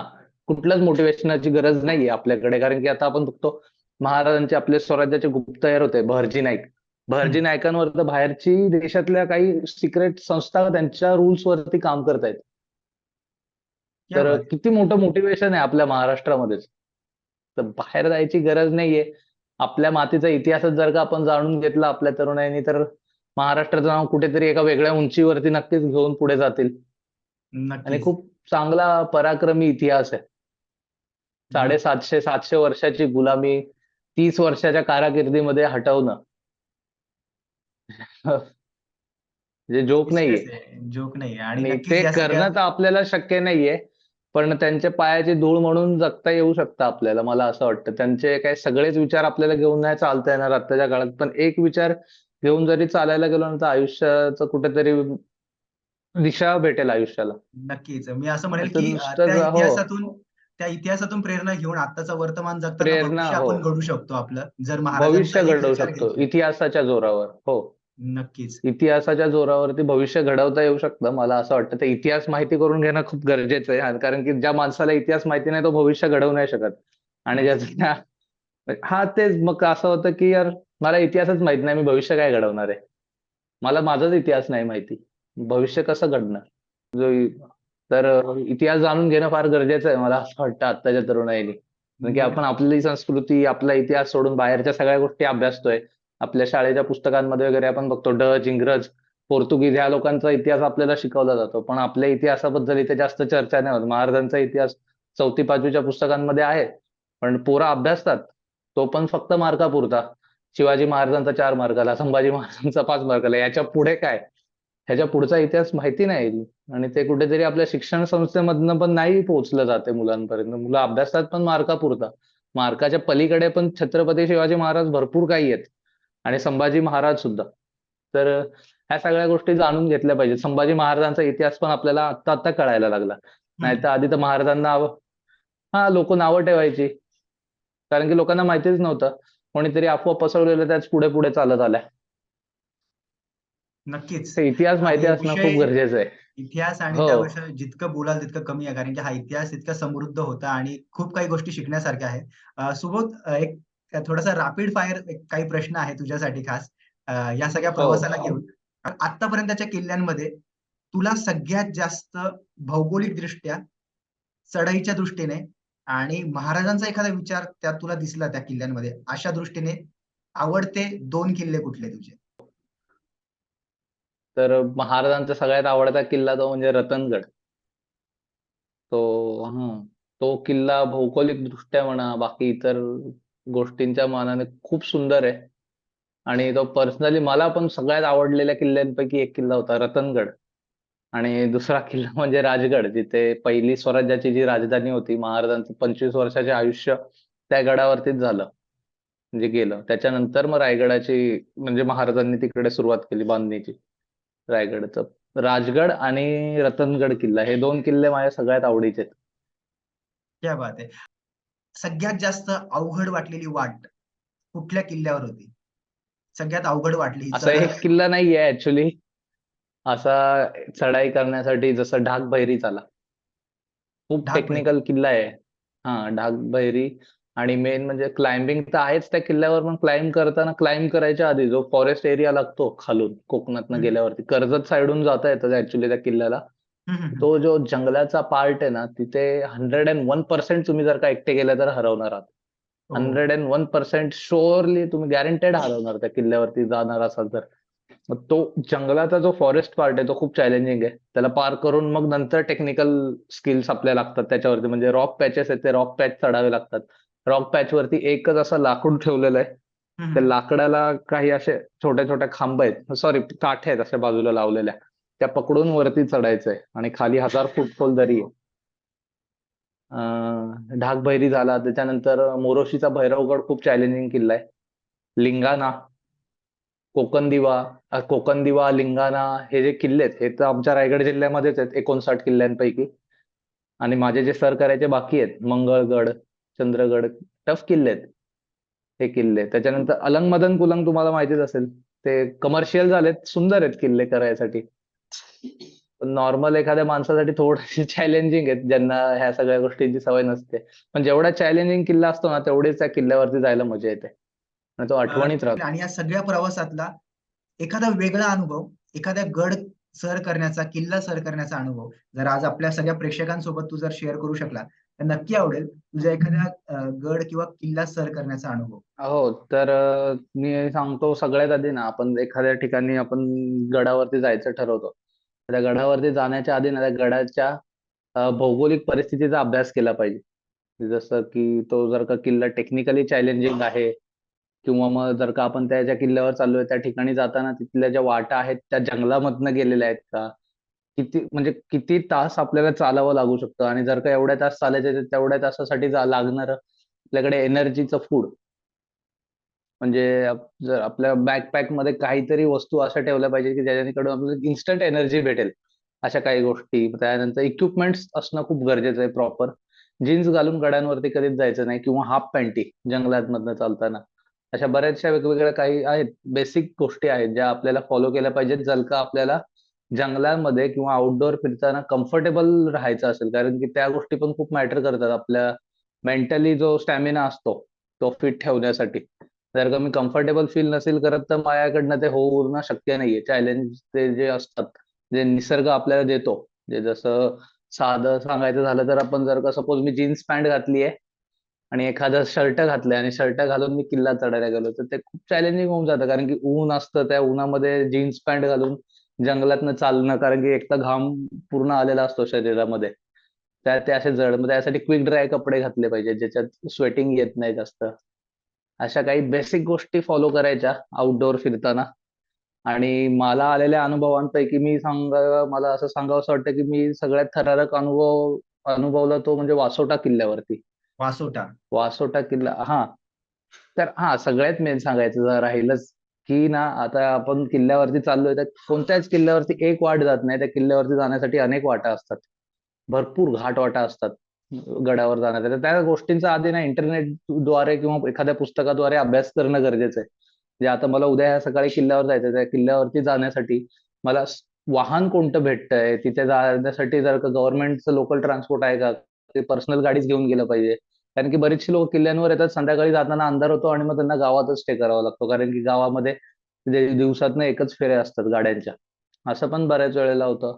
कुठल्याच मोटिवेशनची गरज नाहीये आपल्याकडे. कारण की आता आपण बघतो महाराजांचे आपले स्वराज्याचे गुप्तहेर होते बहरजी नाईक. बहरजी हं, नायकांवर तर बाहेरची देशातल्या काही सिक्रेट संस्था त्यांच्या रुल्स वरती काम करतायत. क्या तर बात है! किती मोठं मोटिवेशन आहे आपल्या महाराष्ट्रामध्येच. तर बाहेर जायची गरज नाहीये. आपल्या मातीचा इतिहासच जर का आपण जाणून घेतला आपल्या तरुणाईनी, तर महाराष्ट्राचं नाव कुठेतरी एका वेगळ्या उंचीवरती नक्कीच घेऊन पुढे जातील. आणि नक्कीच. खूप चांगला पराक्रमी इतिहास आहे. नक्की. 750 वर्षाची गुलामी 30 वर्षाच्या कारकिर्दीमध्ये हटवणं म्हणजे जोक प्रिसियस नाहीये. आहे, जोक नाहीये. आणि आणि नक्कीच ते या सगळ्या करणं तर आपल्याला शक्य नाहीये. पण त्यांच्या पायाची धूळ म्हणून जगता येऊ शकतं आपल्याला, मला असं वाटतं. त्यांचे काही सगळेच विचार आपल्याला घेऊन नाही चालता येणार आत्ताच्या काळात. पण एक विचार घेऊन जरी चालायला गेलो ना, तर आयुष्याचं कुठेतरी दिशा भेटेल आयुष्याला. नक्कीच. मी असं म्हणेल, नाहीतर की नुसतंच हो, त्या इतिहासातून प्रेरणा घेऊन आत्ताचं वर्तमान जगताना प्रेरणा भविष्य हो. आपण घडवू शकतो आपलं. जर महाराजांचा भविष्य एक घडवू विचार शकतो घेतला. इतिहासाच्या जोरावर. हो. नक्कीच. इतिहासाच्या जोरावरती भविष्य घडवता येऊ शकतं, मला असं वाटतं. ते इतिहास माहिती करून घेणं खूप गरजेचं आहे. कारण की ज्या माणसाला इतिहास माहिती नाही तो भविष्य घडवू नाही शकत. आणि नक्की. ज्याचा हा तेच मग असं होतं की यार मला इतिहासच माहित नाही, मी भविष्य काय घडवणार आहे. मला माझाच इतिहास नाही माहिती, भविष्य कसं घडणार. जो तर इतिहास जाणून घेणं फार गरजेचं आहे मला असं वाटतं आत्ताच्या तरुणाईनी. कारण की आपण बरोबर. आपली संस्कृती, आपला इतिहास सोडून बाहेरच्या सगळ्या गोष्टी अभ्यासतोय. आपल्या शाळेच्या पुस्तकांमध्ये वगैरे आपण बघतो डच, इंग्रज, पोर्तुगीज ह्या लोकांचा इतिहास आपल्याला शिकवला जातो. पण आपल्या इतिहासाबद्दल इथे जास्त चर्चा नाही होत. महाराजांचा इतिहास 4थी-5वीच्या पुस्तकांमध्ये आहे, पण पोरं अभ्यासतात. तो पण फक्त मार्कापुरता. शिवाजी महाराजांचा 4 मार्काला, संभाजी महाराजांचा 5 मार्काला. याच्या पुढे काय? ह्याच्या पुढचा इतिहास माहिती नाही. आणि ते कुठेतरी आपल्या शिक्षण संस्थेमधनं पण नाही पोहोचलं जाते मुलांपर्यंत. मुलं अभ्यासात पण मार्कापुरता. मार्काच्या पलीकडे पण छत्रपती शिवाजी महाराज भरपूर काही आहेत आणि संभाजी महाराज सुद्धा. तर ह्या सगळ्या गोष्टी जाणून घेतल्या पाहिजेत. संभाजी महाराजांचा इतिहास पण आपल्याला आत्ता आत्ता कळायला लागला. नाहीतर आधी तर महाराजांना हा लोक नावं ठेवायची, कारण की लोकांना माहितीच नव्हतं. कोणीतरी अफवा पसरवलेल्या त्याच पुढे पुढे चालत आल्या. नक्कीच. ते इतिहास माहिती हे असणं खूप विषय गरजेचं आहे. इतिहास आणि हो. त्याविषयी जितकं बोलाल तितकं कमी आहे. कारण की हा इतिहास इतका समृद्ध होता आणि खूप काही गोष्टी शिकण्यासारख्या आहेत. सुबोध, एक थोडासा रॅपिड फायर काही प्रश्न आहे तुझ्यासाठी खास. या सगळ्या हो. प्रवासाला घेऊन. आत्तापर्यंतच्या किल्ल्यांमध्ये तुला सगळ्यात जास्त भौगोलिकदृष्ट्या, चढाईच्या दृष्टीने आणि महाराजांचा एखादा विचार त्यात तुला दिसला त्या किल्ल्यांमध्ये, अशा दृष्टीने आवडते 2 किल्ले कुठले तुझे? तर महाराजांचा सगळ्यात आवडता किल्ला तो म्हणजे रतनगड. तो तो किल्ला भौगोलिक दृष्ट्या म्हणा, बाकी इतर गोष्टींच्या मानाने खूप सुंदर आहे. आणि तो पर्सनली मला पण सगळ्यात आवडलेल्या किल्ल्यांपैकी एक किल्ला होता रतनगड. आणि दुसरा किल्ला म्हणजे राजगड, जिथे पहिली स्वराज्याची जी राजधानी होती, महाराजांचं 25 वर्षाचे आयुष्य त्या गडावरतीच झालं, म्हणजे गेलं. त्याच्यानंतर मग रायगडाची, म्हणजे महाराजांनी तिकडे सुरुवात केली बांधणीची रायगडचं. राजगड आणि रतनगड किल्ला हे 2 किल्ले माझ्या सगळ्यात आवडीचे आहेत. क्या बात है! सगळ्यात जास्त अवघड वाटलेली वाट कुठल्या किल्ल्यावर होती? सगळ्यात अवघड वाटली ही असा चढ. एक किल्ला नाहीये ऍक्च्युली असा चढाई करण्यासाठी, जसं ढाक आला. खूप ढाकभैरी. टेक्निकल किल्ला आहे. हा, ढाकबैरी. आणि मेन म्हणजे क्लाइम्बिंग तर आहेच त्या किल्ल्यावर, पण क्लाइम्ब करायच्या आधी जो फॉरेस्ट एरिया लागतो खालून कोकणातनं हं. गेल्यावरती, कर्जत साईडून जाता येतं ऍक्च्युली त्या किल्ल्याला. हं, हं, हं. तो जो जंगलाचा पार्ट आहे ना, तिथे 101% तुम्ही जर का एकटे गेले तर हरवणार आहात. हो. 101% शुअरली तुम्ही गॅरंटेड हरवणार त्या किल्ल्यावरती जाणार असाल तर. मग तो जंगलाचा जो फॉरेस्ट पार्ट आहे तो खूप चॅलेंजिंग आहे. त्याला पार करून मग नंतर टेक्निकल स्किल्स आपल्याला लागतात त्याच्यावरती. म्हणजे रॉक पॅचेस आहेत, ते रॉक पॅच चढावे लागतात. रॉक पॅच वरती एकच असं लाकूड ठेवलेलं आहे. हं, त्या हं. लाकडाला काही असे छोट्या छोट्या खांब आहेत, सॉरी काठ्या आहेत अशा बाजूला लावलेल्या. त्या पकडून वरती चढायचंय आणि खाली 1000 फूट खोल दरी आहे. ढाकबैरी झाला, त्याच्यानंतर मोरोशीचा भैरवगड खूप चॅलेंजिंग किल्ला आहे. लिंगाणा, कोकणदिवा, लिंगाणा हे जे किल्ले आहेत, हे तर आमच्या रायगड जिल्ह्यामध्येच आहेत 59 किल्ल्यांपैकी. आणि माझे जे सर करायचे बाकी आहेत, मंगळगड, चंद्रगड, टफ किल्ले आहेत हे किल्ले. त्याच्यानंतर अलंग मदन कुलंग तुम्हाला माहितीच असेल. ते कमर्शियल झालेत, सुंदर आहेत किल्ले करायसाठी. नॉर्मल एखाद्या माणसासाठी थोडेसे चॅलेंजिंग आहेत, ज्यांना ह्या सगळ्या गोष्टींची सवय नसते. पण जेवढा चॅलेंजिंग किल्ला असतो ना, तेवढीच त्या किल्ल्यावरती जायला मजा येते आणि तो आठवणीत राहतो. आणि या सगळ्या प्रवासातला एखादा वेगळा अनुभव, एखाद्या गड सर करण्याचा, किल्ला सर करण्याचा अनुभव, जर आज आपल्या सगळ्या प्रेक्षकांसोबत तू जर शेअर करू शकला, तर नक्की आवडेल. तुझ्या एखाद्या गड किंवा किल्ला सर करण्याचा अनुभव. हो, तर मी सांगतो सगळ्यात आधी ना, आपण एखाद्या ठिकाणी आपण गडावरती जायचं ठरवतो. त्या गडावरती जाण्याच्या आधी ना, त्या गडाच्या भौगोलिक परिस्थितीचा अभ्यास केला पाहिजे. जसं की तो जर का किल्ला टेक्निकली चॅलेंजिंग आहे, किंवा मग जर का आपण त्या ज्या किल्ल्यावर चाललोय त्या ठिकाणी जाताना तिथल्या ज्या वाटा आहेत त्या जंगलामधनं गेलेल्या आहेत का? किती म्हणजे किती तास आपल्याला चालावं लागू शकतं, आणि जर का एवढ्या तास चालायचे तर तेवढ्या तासासाठी लागणारं आपल्याकडे एनर्जीचं फूड, म्हणजे जर आपल्या बॅकपॅकमध्ये काहीतरी वस्तू अशा ठेवल्या पाहिजे की ज्याच्याकडून आपल्याला इन्स्टंट एनर्जी भेटेल. अशा काही गोष्टी. त्यानंतर इक्विपमेंट्स असणं खूप गरजेचं आहे प्रॉपर. जीन्स घालून गड्यांवरती कधीच जायचं नाही, किंवा हाफ पॅन्टी जंगलात चालताना. अशा बऱ्याचशा वेगवेगळ्या काही आहेत, बेसिक गोष्टी आहेत ज्या आपल्याला फॉलो केल्या पाहिजेत, जर का आपल्याला जंगलामध्ये किंवा आउटडोअर फिरताना कम्फर्टेबल राहायचं असेल. कारण की त्या गोष्टी पण खूप मॅटर करतात. आपल्या मेंटली जो स्टॅमिना असतो तो फिट ठेवण्यासाठी. जर का मी कम्फर्टेबल फील नसेल करत तर माझ्याकडनं ते होणं शक्य नाहीये. चॅलेंज ते जे असतात, जे निसर्ग आपल्याला देतो, जे जसं साधं सांगायचं झालं तर आपण जर का सपोज मी जीन्स पॅन्ट घातली आहे आणि एखादं शर्ट घातलंय आणि शर्ट घालून मी किल्ला चढायला गेलो तर ते खूप चॅलेंजिंग होऊन जातं, कारण की ऊन असतं. त्या उन्हामध्ये जीन्स पॅन्ट घालून जंगलातनं चालणं, कारण की एक तर घाम पूर्ण आलेला असतो शरीरामध्ये, ते असे जड. मग त्यासाठी क्विक ड्राय कपडे घातले पाहिजे ज्याच्यात स्वेटिंग येत नाही जास्त. अशा काही बेसिक गोष्टी फॉलो करायच्या आउटडोअर फिरताना. आणि मला आलेल्या अनुभवांपैकी मला असं सांगावंसं वाटतं की मी सगळ्यात थरारक अनुभव अनुभवला तो म्हणजे वासोटा किल्ल्यावरती. वासोटा. वासोटा किल्ला, हा. तर हा, सगळ्यात मेन सांगायचं जर राहिलंच, की ना आता आपण किल्ल्यावरती चाललोय तर कोणत्याच किल्ल्यावरती एक वाट जात नाही. त्या किल्ल्यावरती जाण्यासाठी अनेक वाटा असतात, भरपूर घाटवाटा असतात गडावर जाण्याचा. तर त्या गोष्टींचा आधी ना इंटरनेटद्वारे किंवा एखाद्या पुस्तकाद्वारे अभ्यास करणं गरजेचं आहे. जे आता मला उद्या ह्या सकाळी किल्ल्यावर जायचं, त्या किल्ल्यावरती जाण्यासाठी मला वाहन कोणतं भेटतंय, तिथे जाण्यासाठी जर का गव्हर्नमेंटचं लोकल ट्रान्सपोर्ट आहे का, ते पर्सनल गाडीच घेऊन गेलं पाहिजे. कारण की बरीचशी लोक किल्ल्यांवर येतात, संध्याकाळी जाताना अंधार होतो आणि मग त्यांना गावातच स्टे करावा लागतो, कारण की गावामध्ये दिवसातनं एकच फेऱ्या असतात गाड्यांच्या. असं पण बऱ्याच वेळेला होतं.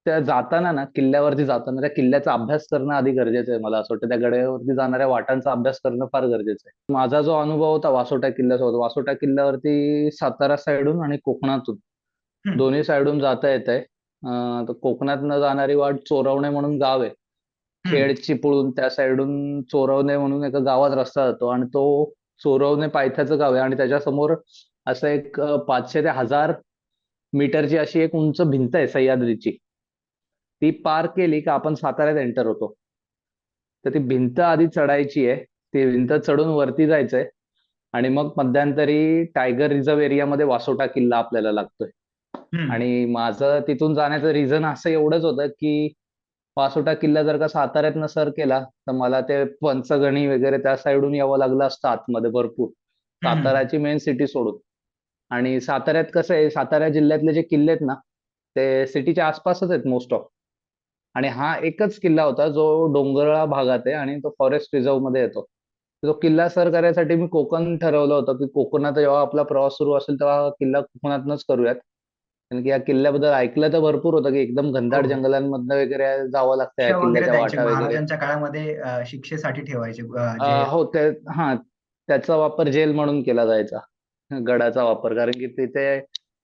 त्या जाताना ना, किल्ल्यावरती जाताना त्या किल्ल्याचा अभ्यास करणं आधी गरजेचं आहे. मला असं वाटतं त्या गडावरती जाणाऱ्या वाटांचा अभ्यास करणं फार गरजेचं आहे. माझा जो अनुभव होता वासोटा किल्ल्याचा होता, वासोटा किल्ल्यावरती सातारा साईडून आणि कोकणातून हम्म. दोन्ही साईडून जाता येतंय. तर कोकणातनं जाणारी वाट चोरवणे म्हणून गाव आहे. हम्म. खेड चिपळूण त्या साईडून चोरवणे म्हणून एका गावात रस्ता जातो आणि तो चोरवणे पायथ्याचं गाव आहे आणि त्याच्यासमोर असं एक 500 ते 1000 मीटरची अशी एक उंच भिंत आहे सह्याद्रीची. ती पार केली का आपण साताऱ्यात एंटर होतो. तर ती भिंत आधी चढायची आहे. ती भिंत चढून वरती जायचंय आणि मग मध्यंतरी टायगर रिझर्व एरियामध्ये वासोटा किल्ला आपल्याला लागतोय. हम्म. आणि माझं तिथून जाण्याचं रिझन असं एवढंच होतं की वासोटा किल्ला जर का साताऱ्यातनं सर केला तर मला ते पंचगणी वगैरे त्या साईडून यावं लागलं असतं आतमध्ये भरपूर, हम्म. साताराची मेन सिटी सोडून. आणि साताऱ्यात कसं आहे, सातारा जिल्ह्यातले जे किल्ले आहेत ना, ते सिटीच्या आसपासच आहेत मोस्ट ऑफ. आणि हा एकच किल्ला होता जो डोंगराळ भागात आहे आणि तो फॉरेस्ट रिझर्व मध्ये येतो. तो किल्ला सर करायसाठी मी कोकण ठरवलं होतं, की कोकणात जेव्हा आपला प्रवास सुरू असेल तेव्हा किल्ला कोकणातनच करूयात. कारण की या किल्ल्याबद्दल ऐकलं तर भरपूर होतं, की एकदम हो. घनदाट जंगलांमधनं वगैरे जावं लागतं या शिक्षा वगैरे किल्ल्याच्या द्यायचे वाटा वगैरे. महाराजांच्या काळामध्ये, शिक्षेसाठी ठेवायचे जे. हो, ते, हा, त्याचा वापर जेल म्हणून केला जायचा, गडाचा वापर, कारण की तिथे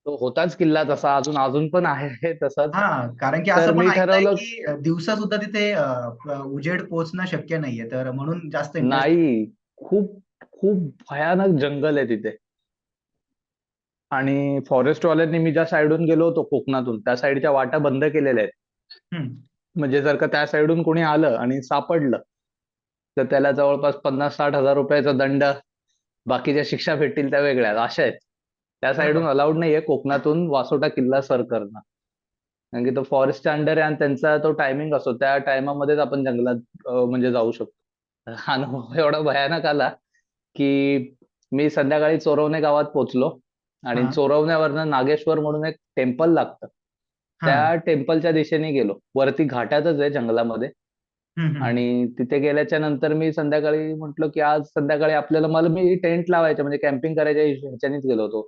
तो होताच किल्ला तसा, अजून अजून पण आहे तसाच. हा, कारण की तर असं पण मी ऐकलंय ठरवलं, की दिवसा सुद्धा तिथे उजेड पोहोचणं शक्य नाहीये, तर म्हणून जास्त इंटरेस्ट. नाही, खूप खूप भयानक जंगल आहे तिथे. आणि फॉरेस्टवाल्यांनी, मी ज्या साईडून गेलो होतो कोकणातून, त्या साईडच्या वाटा बंद केलेल्या आहेत. हम्म. म्हणजे जर का त्या साईडून कोणी आलं आणि सापडलं तर त्याला जवळपास 50-60 हजार रुपयाचा दंड, बाकीच्या शिक्षा भेटतील त्या वेगळ्या अशा आहेत. त्या अरे साईडून बाप. अलाउड नाहीये कोकणातून वासोटा किल्ला सर करणं, कारण की तो फॉरेस्टच्या अंडर आहे आणि त्यांचा तो टायमिंग असतो, त्या टायमामध्येच आपण जंगलात म्हणजे जाऊ शकतो. हा अनुभव एवढा भयानक आला की मी संध्याकाळी चोरवणे गावात पोहोचलो आणि हा. चोरवण्यावरनं नागेश्वर म्हणून एक टेम्पल लागतं. हा. त्या टेम्पलच्या दिशेने गेलो. वरती घाटातच आहे जंगलामध्ये. हम्म. आणि तिथे गेल्याच्या नंतर मी संध्याकाळी म्हटलं की आज संध्याकाळी मी टेंट लावायचं म्हणजे कॅम्पिंग करायच्या ह्याच्यानेच गेलो होतो.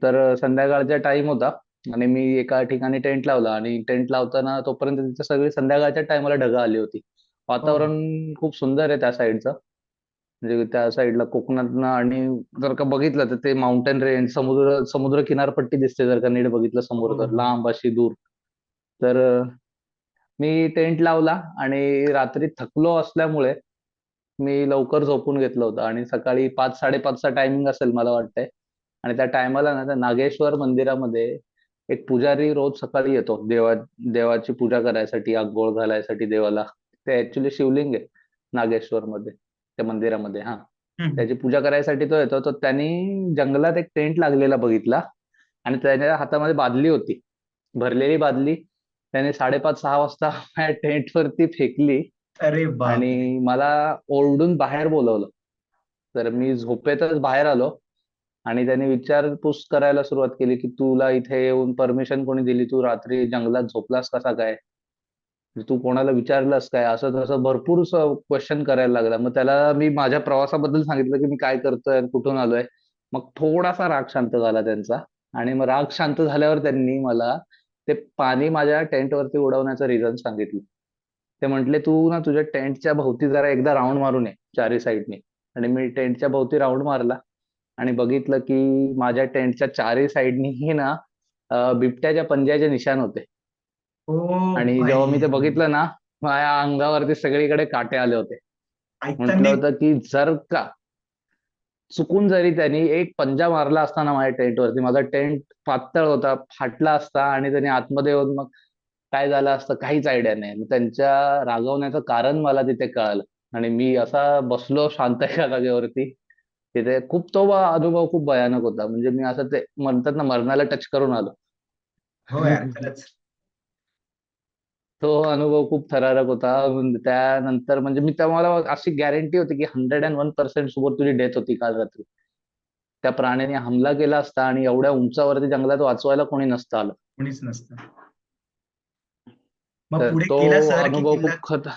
तर संध्याकाळचा टाइम होता आणि मी एका ठिकाणी टेंट लावला आणि टेंट लावताना तोपर्यंत तिथे सगळी संध्याकाळच्या टायमाला ढगं आली होती. हो. वातावरण खूप सुंदर आहे त्या साईडचं. म्हणजे त्या साईडला कोकणातनं, आणि जर का बघितलं तर ते माउंटेन रेंज, समुद्र किनारपट्टी दिसते जर का नीट बघितलं समोर हो. तर, हो. लांब अशी दूर. तर मी टेंट लावला आणि रात्री थकलो असल्यामुळे मी लवकर झोपून घेतलं होतं आणि सकाळी 5-5:30चा टायमिंग असेल मला वाटतंय. आणि त्या टायमाला ना त्या नागेश्वर मंदिरामध्ये एक पुजारी रोज सकाळी येतो देवाची पूजा करायसाठी, आंघोळ घालायसाठी देवाला. ते ऍक्च्युली शिवलिंग आहे नागेश्वर मध्ये, त्या मंदिरामध्ये, हा. हम्म. त्याची पूजा करायसाठी तो येतो. तर त्यांनी जंगलात एक टेंट लागलेला बघितला आणि त्याच्या हातामध्ये बादली होती, भरलेली बादली. त्याने 5:30-6 वाजता माझ्या टेंट वरती फेकली अरे बापरे. आणि मला ओरडून बाहेर बोलवलं. तर मी झोपेतच बाहेर आलो आणि त्याने विचारपूस करायला सुरुवात केली की तुला इथे येऊन परमिशन कोणी दिली, तू रात्री जंगलात झोपलास कसा काय. म्हणजे तू कोणाला विचारलंस काय, असं तसं भरपूर क्वेश्चन करायला लागला. मग त्याला मी माझ्या प्रवासाबद्दल सांगितलं की मी काय करतोय आणि कुठून आलोय. मग थोडासा राग शांत झाला त्यांचा. आणि मग राग शांत झाल्यावर त्यांनी मला ते पाणी माझ्या टेंट वरती उडवण्याचं रिझन सांगितलं. ते म्हटले, तू ना तुझ्या टेंटच्या भोवती जरा एकदा राऊंड मारून ये चारी साईडनी. आणि मी टेंटच्या भोवती राऊंड मारला आणि बघितलं की माझ्या टेंटच्या चारी साईडनीही ना बिबट्याच्या पंजाचे निशाण होते. ओ आणि जेव्हा भाई, मी ते बघितलं ना, माझ्या अंगावरती सगळीकडे काटे आले होते. म्हटलं ऐकताना होतं की जर का चुकून जरी त्यांनी एक पंजा मारला असता ना माझ्या टेंटवरती, माझा टेंट पातळ होता, फाटला असता आणि त्यांनी आतमध्ये येऊन मग काय झालं असतं काहीच आयडिया नाही. मग त्यांच्या रागवण्याचं कारण मला तिथे कळालं. आणि मी असा बसलो शांत एका जागेवरती. तिथे खूप तो अनुभव खूप भयानक होता. म्हणजे मी असं ते म्हणतात ना, मरणाला टच करून आलो. हो यार, खरंच. तो अनुभव खूप थरारक होता. म्हणजे त्यानंतर म्हणजे मी तेव्हा मला अशी गॅरंटी होती की 101% सोबत तुझी डेथ होती काल रात्री. त्या प्राण्याने हमला केला असता आणि एवढ्या उंचावरती जंगलात वाचवायला कोणी नसतं आलं. कोणीच नसतं. मग तर पुढे तो केला सर की अनुभव किल्ला? खूप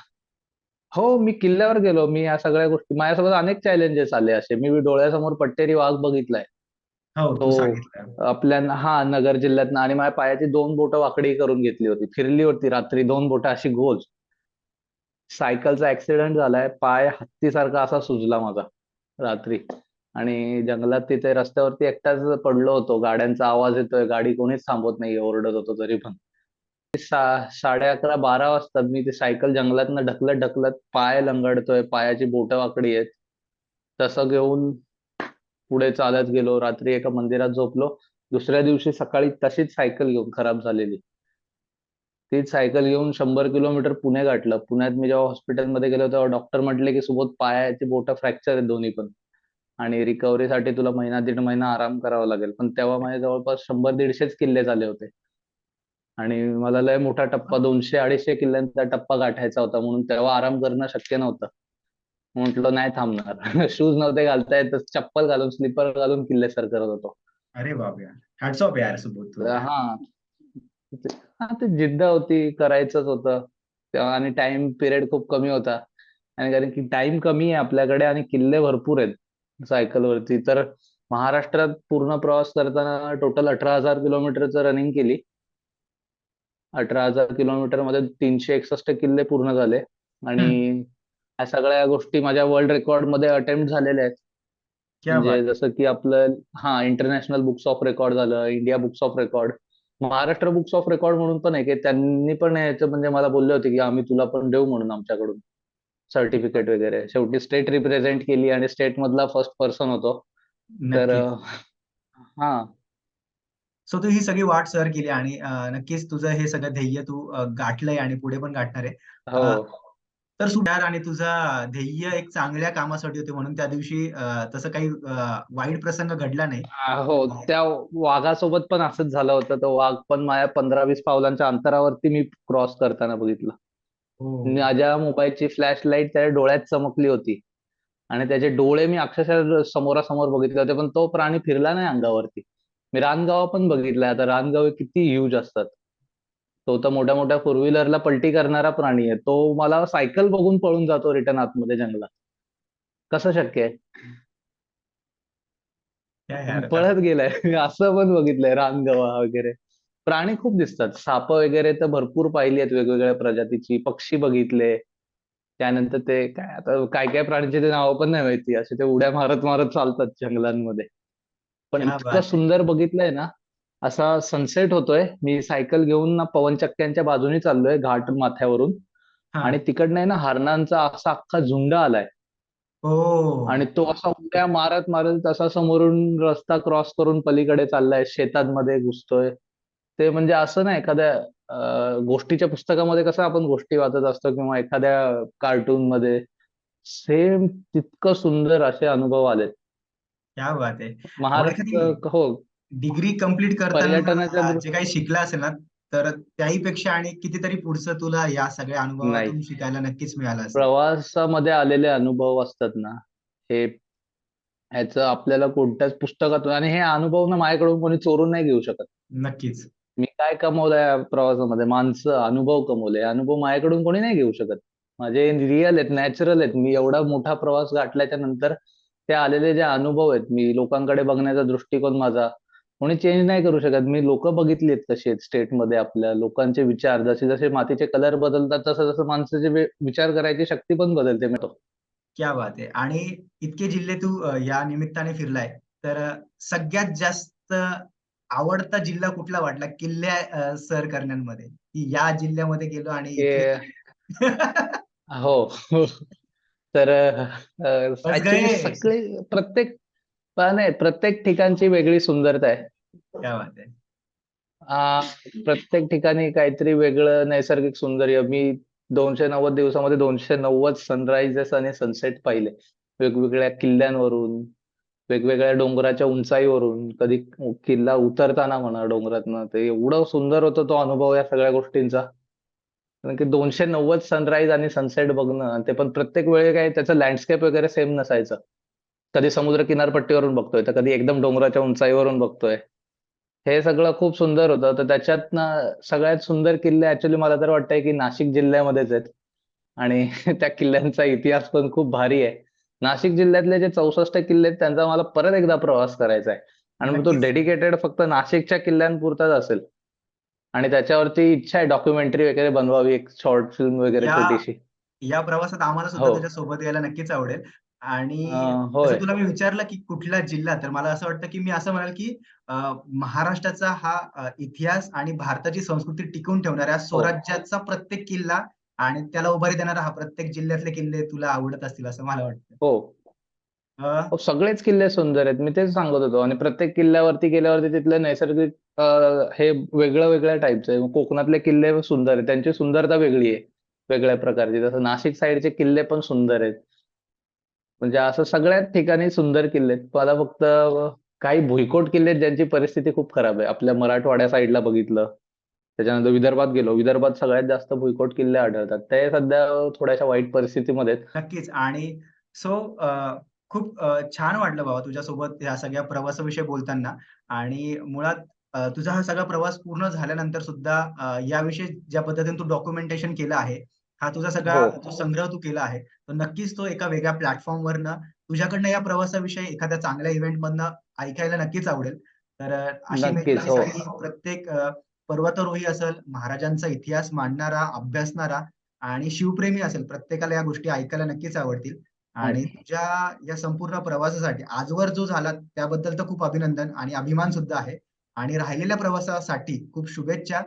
हो, मी किल्ल्यावर गेलो. मी या सगळ्या गोष्टी माझ्यासोबत अनेक चॅलेंजेस आले असे. मी डोळ्यासमोर पट्टेरी वाघ बघितलाय. हो, तो तू सांगितलं. आपल्या हा नगर जिल्ह्यात आणि माझ्या पायाची दोन बोटं वाकडी करून घेतली होती. फिरली होती रात्री दोन बोटं अशी गोल. सायकलचा ऍक्सिडेंट झालाय. पाय हत्तीसारखा असा सुजला माझा रात्री. आणि जंगलात तिथे रस्त्यावरती एकटाच पडलो होतो. गाड्यांचा आवाज येतोय, गाडी कोणीच थांबवत नाहीये, ओरडत होतो तरी पण. 11:30-12 वाजता मी ते सायकल जंगलातनं ढकलत ढकलत पाय लंगडतोय, पायाची बोटं वाकडी आहेत. तसं घेऊन पुढे चालत गेलो. रात्री एका मंदिरात झोपलो. दुसऱ्या दिवशी सकाळी तशीच सायकल घेऊन खराब झालेली. तीच सायकल घेऊन 100 किलोमीटर पुणे गाठलं. पुण्यात मी जेव्हा हॉस्पिटलमध्ये गेलो तेव्हा डॉक्टर म्हटले की सुबोध पायाची बोटं फ्रॅक्चर आहेत दोन्ही पण. आणि रिकव्हरीसाठी तुला महिना दीड महिना आराम करावा लागेल. पण तेव्हा माझे जवळपास 100-150 किल्ले झाले होते. आणि मला लय मोठा टप्पा 200-250 किल्ल्यांचा टप्पा गाठायचा होता, म्हणून तेव्हा आराम करणं शक्य नव्हतं. म्हटलं नाही थांबणार. शूज नव्हते घालता येत, तर चप्पल घालून स्लीपर घालून किल्ले सर करत होतो. अरे बाप यार, हॅट्स ऑफ यार सुबोध तुला. हा, हा ते जिद्द होती, करायचंच होतं. आणि टाइम पिरियड खूप कमी होता. आणि कारण की टाइम कमी आहे आपल्याकडे आणि किल्ले भरपूर आहेत सायकलवरती. तर महाराष्ट्रात पूर्ण प्रवास करताना टोटल 18,000 किलोमीटरचं रनिंग केली. 18,000 किलोमीटर मध्ये 361 किल्ले पूर्ण झाले. आणि हम्म, ह्या सगळ्या गोष्टी माझ्या वर्ल्ड रेकॉर्ड मध्ये अटेम्प्ट झालेल्या आहेत. क्या बात. म्हणजे जसं की आपलं इंटरनॅशनल बुक्स ऑफ रेकॉर्ड झालं, India books of record, Maharashtra books of record म्हणून पण आहे की त्यांनी पण याचं म्हणजे मला बोलले होते की आम्ही तुला पण देऊ म्हणून आमच्याकडून सर्टिफिकेट वगैरे. शेवटी स्टेट रिप्रेझेंट केली आणि स्टेट मधला फर्स्ट पर्सन होतो. तर नक्कीच. हा. सो तू ही सगळी वाट सर केली आणि नक्कीच तुझं हे सगळं ध्येय तू गाठलंय आणि पुढे पण गाठणार आहे. हो. तर सुधार आणि तुझा ध्येय एक चांगल्या कामासाठी होते म्हणून त्या दिवशी तसं काही वाईट प्रसंग घडला नाही. हो, त्या वाघासोबत पण असंच झालं होतं. तो वाघ पण माझ्या 15-20 पावलांच्या अंतरावरती मी क्रॉस करताना बघितलं. हो. माझ्या मोबाईलची फ्लॅश लाईट त्याच्या डोळ्यात चमकली होती. आणि त्याचे डोळे मी अक्षरशः समोरासमोर बघितले होते, पण तो प्राणी फिरला नाही अंगावरती. मी रानगावा पण बघितलाय. आता रानगावे किती ह्यूज असतात. तो तर मोठ्या मोठ्या फोर व्हीलरला पलटी करणारा प्राणी आहे. तो मला सायकल बघून पळून जातो रिटर्न आतमध्ये जंगलात. कसं शक्य आहे? क्या यार. पळत गेलाय. असं पण बघितलंय रानगवा वगैरे. प्राणी खूप दिसतात. साप वगैरे तर भरपूर पाहिली आहेत वेगवेगळ्या प्रजातीची. पक्षी बघितले. त्यानंतर ते काय आता काय काय प्राण्यांची ते नावं पण नाही माहिती. असे ते उड्या मारत मारत चालतात जंगलांमध्ये. पण क्या इतकं बात है. सुंदर बघितलंय ना. असा सनसेट होतोय. मी सायकल घेऊन ना पवनचक्क्यांच्या बाजूने चाललोय घाट माथ्यावरून. हा. आणि तिकडनं आहे ना हरणांचा असा अख्खा झुंड आलाय. आणि हो. तो असा उड्या मारत मारत तसा समोरून रस्ता क्रॉस करून पलीकडे चाललाय, शेतांमध्ये घुसतोय. ते म्हणजे असं ना एखाद्या गोष्टीच्या पुस्तकामध्ये कसं आपण गोष्टी वाचत असतो किंवा एखाद्या कार्टून मध्ये, सेम तितकं सुंदर असे अनुभव आलेत. क्या बात आहे. मग एखादी महाराष्ट्र हो. डिग्री कंप्लीट करताना पर्यटनाच्या जे काही शिकला असेल ना, तर त्याहीपेक्षा आणि कितीतरी पुढचं तुला या सगळ्या नाही, अनुभवातून शिकायला नक्कीच मिळालं असेल. प्रवासामध्ये आलेले अनुभव असतात ना, हे ह्याचं आपल्याला कोणत्याच पुस्तकातून आणि हे अनुभव ना माझ्याकडून कोणी चोरून नाही घेऊ शकत. नक्कीच. मी काय कमवलंय या प्रवासामध्ये? माणसं, अनुभव कमवले. अनुभव माझ्याकडून कोणी नाही घेऊ शकत. माझे रिअल आहेत, नॅचरल आहेत. मी एवढा मोठा प्रवास गाठल्याच्या नंतर ते आलेले जे अनुभव आहेत, मी लोकांकडे बघण्याचा दृष्टिकोन माझा कोणी चेंज नाही करू शकत. मी लोक बघितली आहेत कशी आहेत स्टेटमध्ये, आपल्या लोकांचे विचार जसे जसे मातीचे कलर बदलतात तसं तसं माणसाचे विचार करायची शक्ती पण बदलते. मी तो क्या बात आहे. आणि इतके जिल्हे तू या निमित्ताने फिरलाय, तर सगळ्यात जास्त आवडता जिल्हा कुठला वाटला किल्ले सर करण्यामध्ये, की या जिल्ह्यामध्ये गेलो आणि इथले हे हो. हो. तर बस ऍक्च्युली गए. सगळे प्रत्येक नाही, प्रत्येक ठिकाणची वेगळी सुंदरता आहे. क्या बात है. आ, प्रत्येक ठिकाणी काहीतरी वेगळं नैसर्गिक सौंदर्य. मी 290 दिवसामध्ये 290 सनराइजेस आणि सनसेट पाहिले. वेगवेगळ्या किल्ल्यांवरून, वेगवेगळ्या डोंगराच्या उंचाईवरून, कधी किल्ला उतरताना म्हणा डोंगरातनं, ते एवढं सुंदर होतं तो अनुभव या सगळ्या गोष्टींचा. कारण की 290 सनराईज आणि सनसेट बघणं, आणि ते पण प्रत्येक वेळी काय त्याचं लँडस्केप वगैरे सेम नसायचं. कधी समुद्र किनारपट्टीवरून बघतोय, तर कधी एकदम डोंगराच्या उंचाईवरून बघतोय. हे सगळं खूप सुंदर होतं. तर त्याच्यातनं सगळ्यात सुंदर किल्ले ऍक्च्युली मला तर वाटतंय की नाशिक जिल्ह्यामध्येच आहेत. आणि त्या किल्ल्यांचा इतिहास पण खूप भारी आहे. नाशिक जिल्ह्यातले जे 64 किल्ले आहेत त्यांचा मला परत एकदा प्रवास करायचा आहे. आणि मग तो नक्कीच. डेडिकेटेड फक्त नाशिकच्या किल्ल्यांपुरताच असेल. आणि त्याच्यावरती इच्छा आहे डॉक्युमेंटरी वगैरे बनवावी, एक शॉर्ट फिल्म वगैरे या छोटीशी. या प्रवासात आम्हाला सुद्धा हो. तुझ्या सोबत यायला नक्कीच आवडेल. आणि जसं होय. तुला मी विचारलं की कुठला जिल्हा, तर मला असं वाटतं की मी असं म्हणाल की महाराष्ट्राचा हा इतिहास आणि भारताची संस्कृती टिकवून ठेवणाऱ्या हो. स्वराज्याचा प्रत्येक किल्ला आणि त्याला उभारी देणारा हा प्रत्येक जिल्ह्यातले किल्ले तुला आवडत असतील असं मला वाटतं. हो. अ, हो, सगळेच किल्ले सुंदर आहेत. मी तेच सांगत होतो. आणि प्रत्येक किल्ल्यावरती गेल्यावरती तिथलं नैसर्गिक हे वेगळं वेगळ्या टाईपचं आहे. कोकणातले किल्ले सुंदर आहेत. त्यांची सुंदरता वेगळी आहे. वेगळ्या प्रकारची. जसं नाशिक साईडचे किल्ले पण सुंदर आहेत. म्हणजे असं सगळ्याच ठिकाणी सुंदर किल्ले आहेत. मला फक्त काही भुईकोट किल्ले आहेत ज्यांची परिस्थिती खूप खराब आहे. आपल्या मराठवाड्या साईडला बघितलं. त्याच्यानंतर विदर्भात गेलो. विदर्भात सगळ्यात जास्त भुईकोट किल्ले आढळतात. ते सध्या थोड्याशा वाईट परिस्थितीमध्ये आहेत. नक्कीच. आणि सो खूप छान वाटलं बाबा तुझ्यासोबत ह्या सगळ्या प्रवासाविषयी बोलताना. आणि मुळात तुझा हा सगळा प्रवास पूर्ण झाल्यानंतर सुद्धा याविषयी ज्या पद्धतीने तू डॉक्युमेंटेशन केलं आहे, हा तुझा सगळा हो. जो संग्रह तू केला आहे, तर नक्कीच तो एका वेगळ्या प्लॅटफॉर्मवरनं तुझ्याकडनं या प्रवासाविषयी एखाद्या चांगल्या इव्हेंटमधनं ऐकायला नक्कीच आवडेल. तर अशी नक्कीच. हो. मेजवानीसाठी प्रत्येक पर्वतारोही असेल, महाराजांचा इतिहास मांडणारा, अभ्यासणारा आणि शिवप्रेमी असेल, प्रत्येकाला या गोष्टी ऐकायला नक्कीच आवडतील. आणि हं. तुझ्या या संपूर्ण प्रवासासाठी आजवर जो झाला त्याबद्दल तर खूप अभिनंदन आणि अभिमान सुद्धा आहे. आणि राहिलेल्या प्रवासासाठी खूप शुभेच्छा.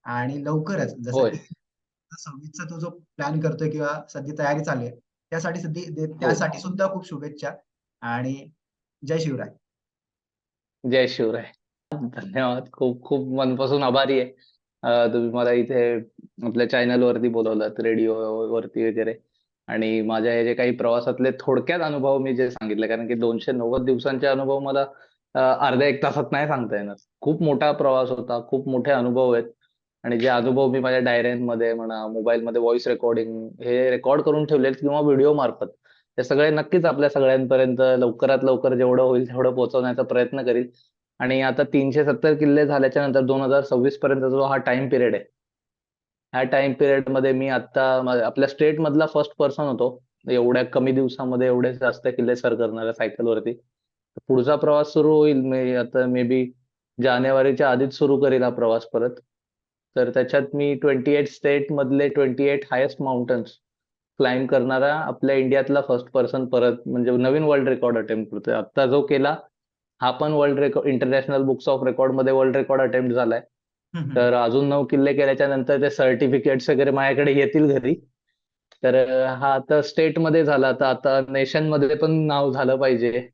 आणि लवकरच जसं होय. की 26 चा तू जो प्लॅन करतोय किंवा सध्या तयारी चालू आहे, त्यासाठी हो. त्यासाठी सुद्धा खूप शुभेच्छा. आणि जय शिवराय. जय शिवराय. धन्यवाद. खूप खूप मनपासून आभारी आहे. तुम्ही मला इथे आपल्या चॅनलवरती बोलावलात, रेडिओ वरती वगैरे. आणि माझ्या हे जे काही प्रवासातले थोडक्यात अनुभव मी जे सांगितले, कारण की 290 दिवसांचे अनुभव मला अर्ध्या 1 तासात नाही सांगता येणार. खूप मोठा प्रवास होता. खूप मोठे अनुभव आहेत. आणि जे अनुभव मी माझ्या डायऱ्यांमध्ये म्हणा, मोबाईलमध्ये व्हॉईस रेकॉर्डिंग हे रेकॉर्ड करून ठेवलेत किंवा व्हिडिओ मार्फत, ते सगळे नक्कीच आपल्या सगळ्यांपर्यंत लवकरात लवकर जेवढं होईल तेवढं पोहोचवण्याचा प्रयत्न करील. आणि आता 370 किल्ले झाल्याच्या नंतर 2026 पर्यंत जो हा टाइम पिरियड आहे, ह्या टाइम पिरियड मध्ये मी आता आपल्या स्टेट मधला फर्स्ट पर्सन होतो एवढ्या कमी दिवसामध्ये एवढे जास्त किल्ले सर करणाऱ्या सायकलवरती. पुढचा प्रवास सुरू होईल, मी आता मे बी जानेवारीच्या आधीच सुरू करेल हा प्रवास परत. तर त्याच्यात मी 28 स्टेट मधले 28 हायेस्ट माउंटन्स क्लाइंब करणारा आपल्या इंडियातला फर्स्ट पर्सन परत, म्हणजे नवीन वर्ल्ड रेकॉर्ड अटेम्प्ट करतोय. आता जो केला हा पण world record, international books of record मध्ये वर्ल्ड रेकॉर्ड अटेम्प्ट झालाय. हं, हं. तर अजून 9 किल्ले केल्याच्या नंतर ते सर्टिफिकेट्स वगैरे माझ्याकडे येतील घरी. तर हा आता स्टेट मध्ये झाला, तर आता नेशन मध्ये पण नाव झालं पाहिजे.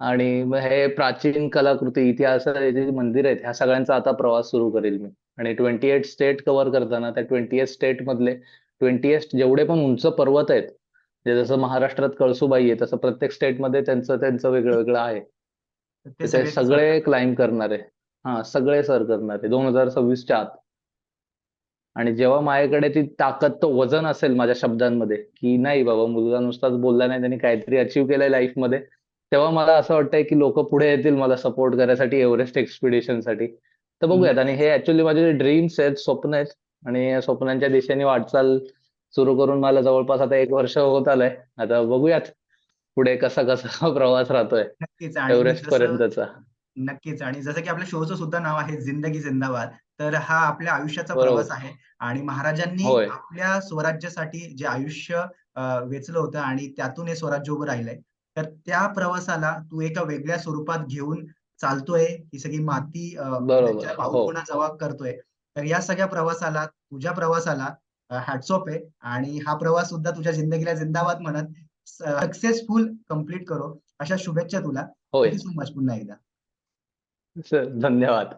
आणि मग हे प्राचीन कलाकृती, इतिहासाचे जे मंदिर आहेत, ह्या सगळ्यांचा आता प्रवास सुरू करेल मी. आणि 28 स्टेट कव्हर करताना त्या 28 स्टेट मधले 28 जेवढे पण उंच पर्वत आहेत, जे जसं महाराष्ट्रात कळसुबाई आहे, तसं प्रत्येक स्टेटमध्ये त्यांचं त्यांचं वेगळं वेगळं आहे. तर ते तर ते सगळे तू सर सगळे करणार. क्लाइंब करणार आहे. हा, सगळे सर करणार आहे 2026च्या आत. आणि जेव्हा माझ्याकडे ती ताकद, तो वजन असेल माझ्या शब्दांमध्ये, की नाही बाबा मुलगा नुसताच बोलला नाही, त्यांनी काहीतरी अचीव्ह केलंय लाईफमध्ये, तेव्हा मला असं वाटतंय की लोक पुढे येतील मला सपोर्ट करायसाठी एव्हरेस्ट एक्सपिडिशनसाठी. तर बघूयात. आणि नक्कीच. हे ऍक्च्युली माझे ड्रीम्स आहेत, स्वप्न आहेत. आणि या स्वप्नांच्या दिशेने वाटचाल सुरू करून मला जवळपास आता 1 वर्ष होत आलंय. आता बघूयात पुढे कसा कसा प्रवास राहतोय नक्कीच आणि एव्हरेस्ट जसं पर्यंतचा. नक्कीच आणि जसं की आपल्या शोचं सुद्धा नाव आहे जिंदगी जिंदाबाद. तर हा आपल्या आयुष्याचा प्रवास बरोबर. आहे आणि महाराजांनी होय. आपल्या स्वराज्यासाठी जे आयुष्य वेचलं होतं आणि त्यातून हे स्वराज्य उभं राहिलंय. तर त्या प्रवासाला तू एका वेगळ्या स्वरूपात घेऊन चालतोय. ही सगळी माती त्यांच्या बरोबर. हो. पाऊलखुणा जवळ करतोय. तर या सगळ्या प्रवासाला, तुझ्या प्रवासाला हॅट्स ऑफ आहे आणि हा प्रवास सुद्धा तुझ्या जिंदगीला जिंदाबाद म्हणत सक्सेसफुल कंप्लीट करो. अशा शुभेच्छा तुला. होय. थँक सो मच पुन्हा एकदा. सर धन्यवाद.